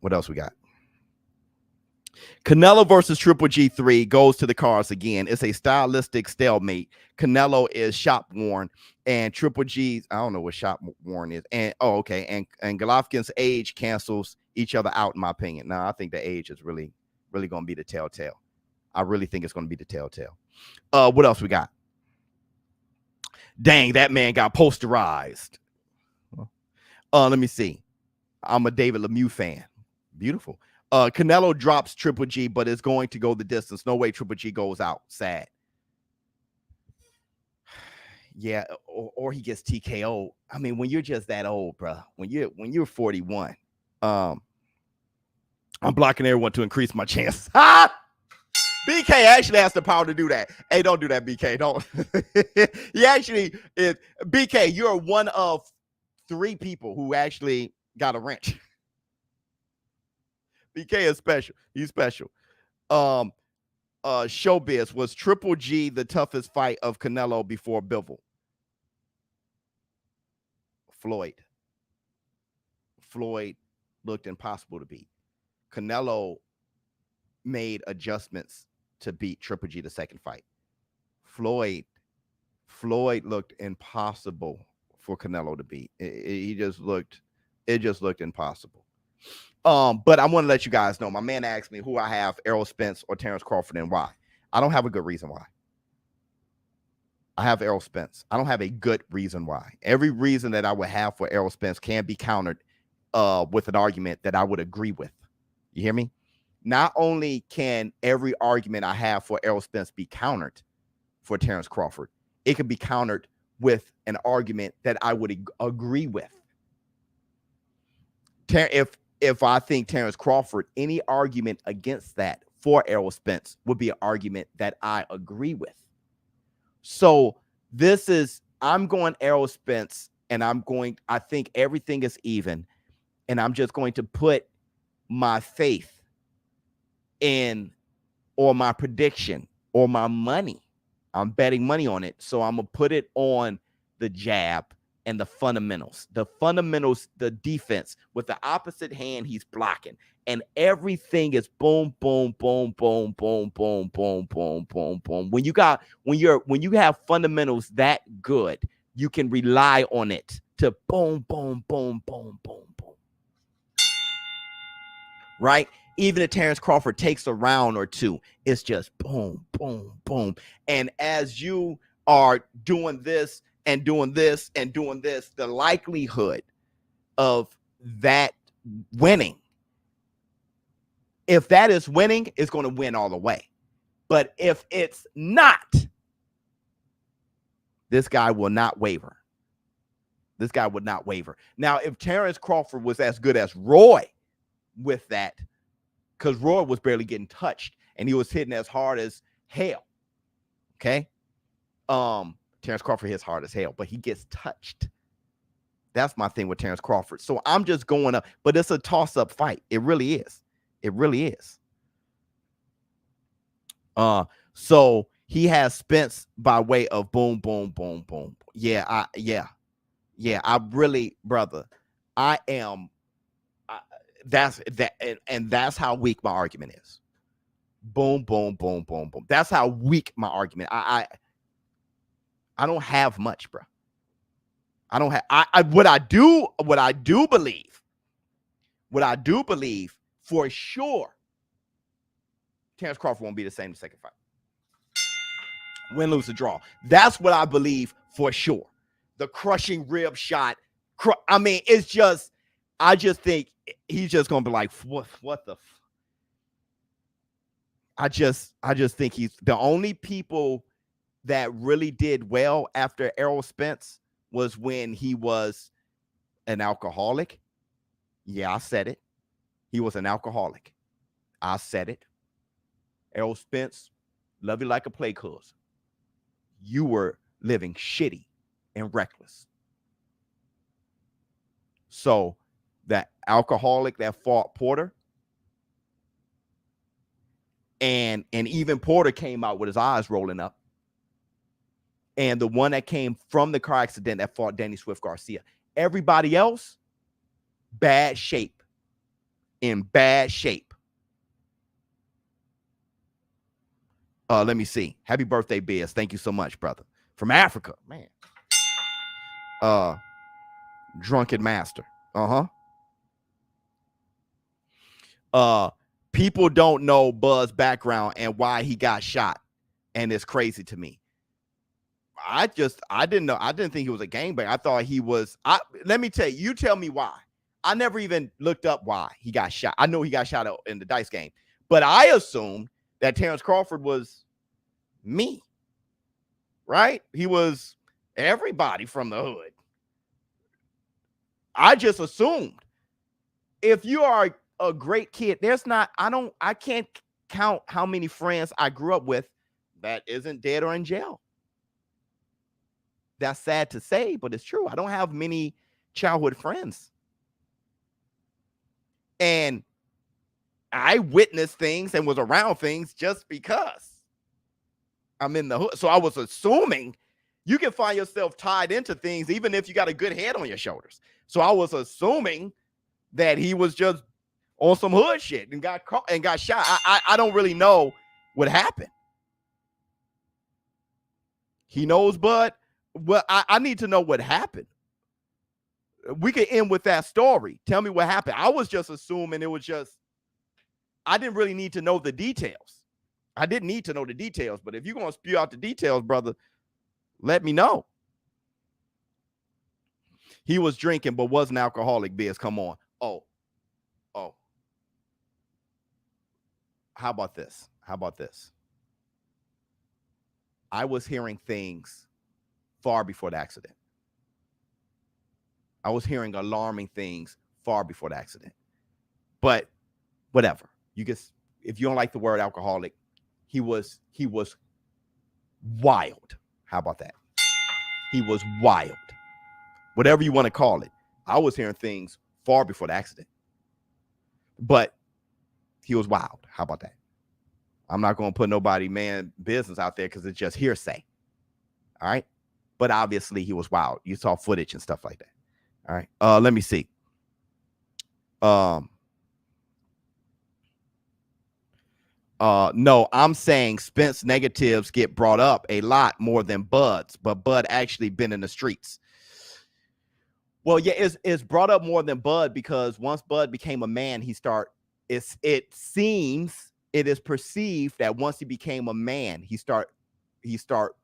Speaker 3: Canelo versus Triple G3 goes to the cards again. It's a stylistic stalemate. Canelo is shop worn, and Triple G's, I don't know what shop worn is. And and Golovkin's age cancels each other out, in my opinion. Now I think the age is really going to be the telltale. I really think it's going to be the telltale. What else we got? Dang, that man got posterized. Let me see. I'm a David Lemieux fan. Beautiful. Canelo drops Triple G, but is going to go the distance. No way Triple G goes out. Sad. Yeah, or he gets TKO. I mean, when you're just that old, bro. When you're 41, I'm blocking everyone to increase my chances. BK actually has the power to do that. Hey, don't do that, BK. Don't. He actually is. BK, you're one of 3 people who actually got a wrench. BK is special. He's special. Showbiz, was Triple G the toughest fight of Canelo before Bivol? Floyd looked impossible to beat. Canelo made adjustments to beat Triple G the second fight. Floyd looked impossible for Canelo to beat. It just looked impossible. But I want to let you guys know, my man asked me who I have, Errol Spence or Terrence Crawford, and why. I don't have a good reason why. I have Errol Spence. I don't have a good reason why. Every reason that I would have for Errol Spence can be countered with an argument that I would agree with. You hear me? Not only can every argument I have for Errol Spence be countered for Terrence Crawford, it can be countered with an argument that I would agree with. If I think Terrence Crawford, any argument against that for Errol Spence would be an argument that I agree with. So I'm going Errol Spence and I think everything is even, and I'm just going to put my faith in, or my prediction, or my money. I'm betting money on it. So I'm going to put it on the jab and the fundamentals. The fundamentals, the defense. With the opposite hand, he's blocking. And everything is boom, boom, boom, boom, boom, boom, boom, boom, boom, boom. When you have fundamentals that good, you can rely on it to boom, boom, boom, boom, boom, boom. Right? Even if Terrence Crawford takes a round or two, it's just boom, boom, boom. And as you are doing this and doing this and doing this, the likelihood of that winning, if that is winning, it's going to win all the way. But if it's not, this guy will not waver. This guy would not waver. Now, if Terrence Crawford was as good as Roy with that, because Roy was barely getting touched and he was hitting as hard as hell. Okay. Terrence Crawford hits hard as hell, but he gets touched. That's my thing with Terrence Crawford. So I'm just going up, but it's a toss-up fight. It really is. It really is. So he has Spence by way of boom, boom, boom, boom. Yeah, I really, brother, I am. That's that, and that's how weak my argument is. Boom, boom, boom, boom, boom. That's how weak my argument. I don't have much, bro. I don't have. What I do believe for sure, Terrence Crawford won't be the same the second fight. Win, lose, or draw. That's what I believe for sure. The crushing rib shot. I mean, it's just. I just think he's just gonna be like, what the? I just think he's the only people that really did well after Errol Spence was when he was an alcoholic. Yeah, I said it. He was an alcoholic. I said it. Errol Spence, love you like a plague cause. You were living shitty and reckless. So that alcoholic that fought Porter, and even Porter came out with his eyes rolling up. And the one that came from the car accident that fought Danny Swift Garcia. Everybody else, bad shape. In bad shape. Let me see. Happy birthday, Biz. Thank you so much, brother. From Africa, man. Drunken master. People don't know Buzz's background and why he got shot, and it's crazy to me. I didn't know. I didn't think he was a gangbanger. I thought he was. Let me tell you. You tell me why. I never even looked up why he got shot. I know he got shot in the dice game, but I assumed that Terrence Crawford was me. Right? He was everybody from the hood. I just assumed. If you are a great kid, I can't count how many friends I grew up with that isn't dead or in jail. That's sad to say, but it's true. I don't have many childhood friends. And I witnessed things and was around things just because I'm in the hood. So I was assuming you can find yourself tied into things even if you got a good head on your shoulders. So I was assuming that he was just on some hood shit and got caught and got shot. I don't really know what happened. He knows, Bud. Well, I need to know what happened. We could end with that story. Tell me what happened. I was just assuming it was just, I didn't really need to know the details. I didn't need to know the details, but if you're going to spew out the details, brother, let me know. He was drinking, but wasn't alcoholic, Biz. Come on. Oh. How about this? I was hearing things far before the accident. I was hearing alarming things far before the accident. But whatever. If you don't like the word alcoholic, he was wild. How about that? He was wild. whatever you want to call it. I was hearing things far before the accident, but he was wild. How about that? I'm not going to put nobody man business out there because it's just hearsay. All right. But obviously he was wild. You saw footage and stuff like that. All right. Let me see. No, I'm saying Spence negatives get brought up a lot more than Bud's, but Bud actually been in the streets. Well, yeah, it's brought up more than Bud because once Bud became a man, it seems it is perceived that once he became a man, he start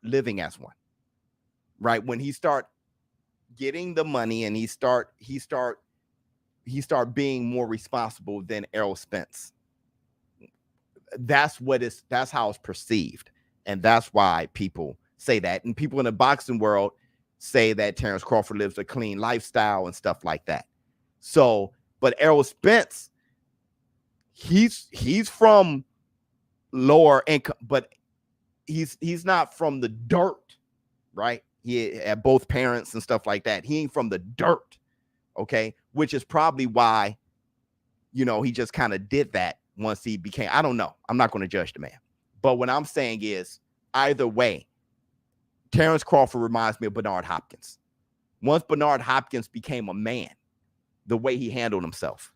Speaker 3: living as one. Right? When he start getting the money and he start being more responsible than Errol Spence. That's how it's perceived. And that's why people say that. And people in the boxing world say that Terrence Crawford lives a clean lifestyle and stuff like that. So, but Errol Spence, he's from lower income, but he's not from the dirt, right? He had both parents and stuff like that. He ain't from the dirt, okay? Which is probably why, he just kind of did that once he became, I don't know. I'm not going to judge the man. But what I'm saying is, either way, Terrence Crawford reminds me of Bernard Hopkins. Once Bernard Hopkins became a man, the way he handled himself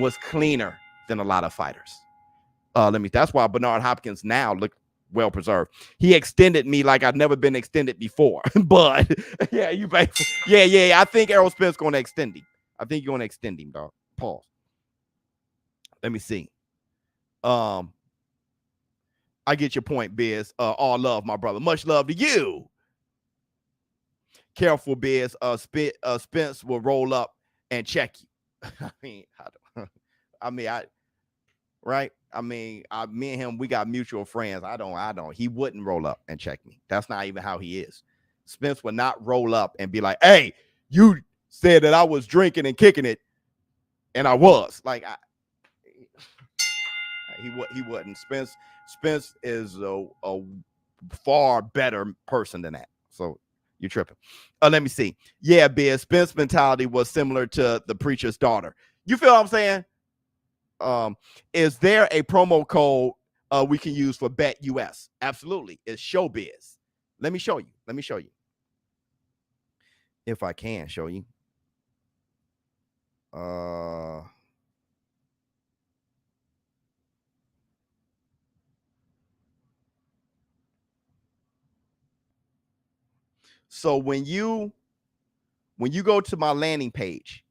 Speaker 3: was cleaner than a lot of fighters. That's why Bernard Hopkins now look well preserved. He extended me like I've never been extended before. But yeah, I think Errol Spence going to extend him. I think you're going to extend him, dog. Pause. Let me see. I get your point, Biz. All love, my brother. Much love to you. Careful, Biz. Spence will roll up and check you. Right? me and him, we got mutual friends. I don't. He wouldn't roll up and check me. That's not even how he is. Spence would not roll up and be like, hey, you said that I was drinking and kicking it, and I was. Like, he wouldn't. Spence is a far better person than that. So you're tripping. Let me see. Yeah, Biz, Spence mentality was similar to the preacher's daughter. You feel what I'm saying? Is there a promo code we can use for Bet US? Absolutely. It's ShowBizz. Let me show you. If I can show you. So when you go to my landing page,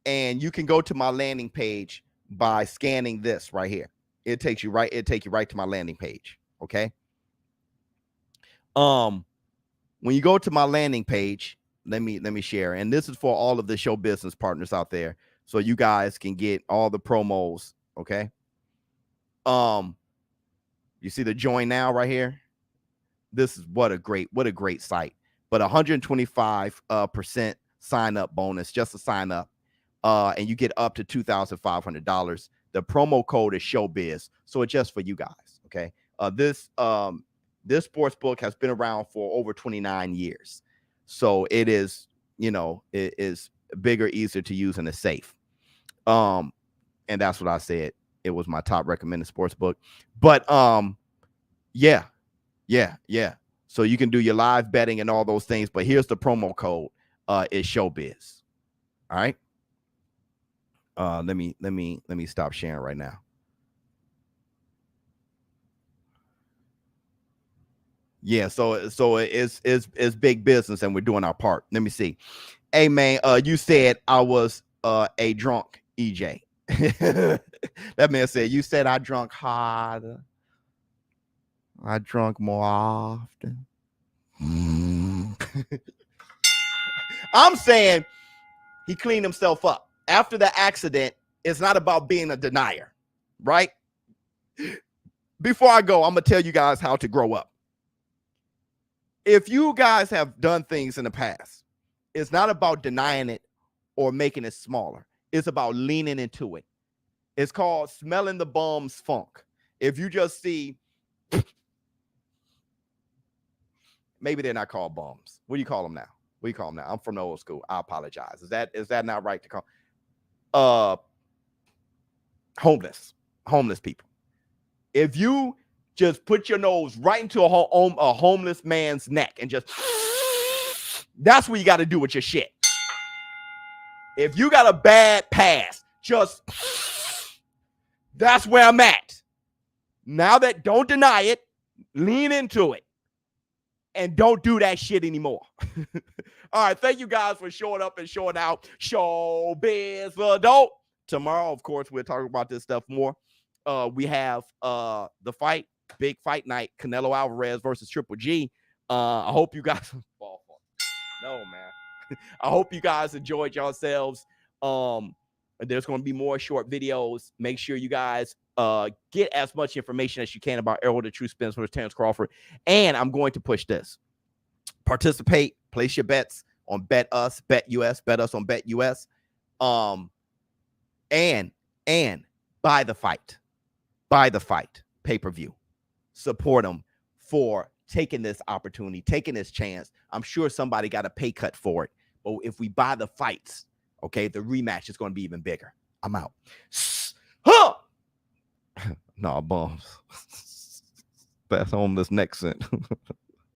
Speaker 3: and you can go to my landing page by scanning this right here. It'll take you right to my landing page. Okay. When you go to my landing page, let me share. And this is for all of the show business partners out there. So you guys can get all the promos. Okay. You see the join now right here. This is what a great site. But 125% sign up bonus, just to sign up. And you get up to $2,500. The promo code is ShowBizz, so it's just for you guys. Okay. This sports book has been around for over 29 years, so it is it is bigger, easier to use, and it's safe. And that's what I said. It was my top recommended sports book. But yeah. So you can do your live betting and all those things. But here's the promo code. Is ShowBizz. All right. Let me stop sharing right now. Yeah, so it's big business, and we're doing our part. Let me see. Hey man, you said I was a drunk, EJ. That man said you said I drunk harder. I drunk more often. I'm saying he cleaned himself up. After the accident, it's not about being a denier, right? Before I go, I'm going to tell you guys how to grow up. If you guys have done things in the past, it's not about denying it or making it smaller. It's about leaning into it. It's called smelling the bum's funk. If you just see, maybe they're not called bums. What do you call them now? We call them now. I'm from the old school. I apologize. Is that not right to call? Homeless people. If you just put your nose right into a homeless man's neck and just, that's what you got to do with your shit. If you got a bad past, just, that's where I'm at. Now that, don't deny it, lean into it, and don't do that shit anymore. All right, thank you guys for showing up and showing out. Showbiz the Adult. Tomorrow, of course, we'll talk about this stuff more. We have the fight, big fight night, Canelo Alvarez versus Triple G. I hope you guys no, man. I hope you guys enjoyed yourselves. There's going to be more short videos. Make sure you guys get as much information as you can about Errol the True Spence versus Terrence Crawford. And I'm going to push this. Participate, place your bets on Bet Us, Bet US, Bet Us on Bet US. And buy the fight. Buy the fight. Pay-per-view. Support them for taking this opportunity, taking this chance. I'm sure somebody got a pay cut for it. But if we buy the fights, okay, the rematch is going to be even bigger. I'm out. Huh! Nah, bums. Pass on this next scent.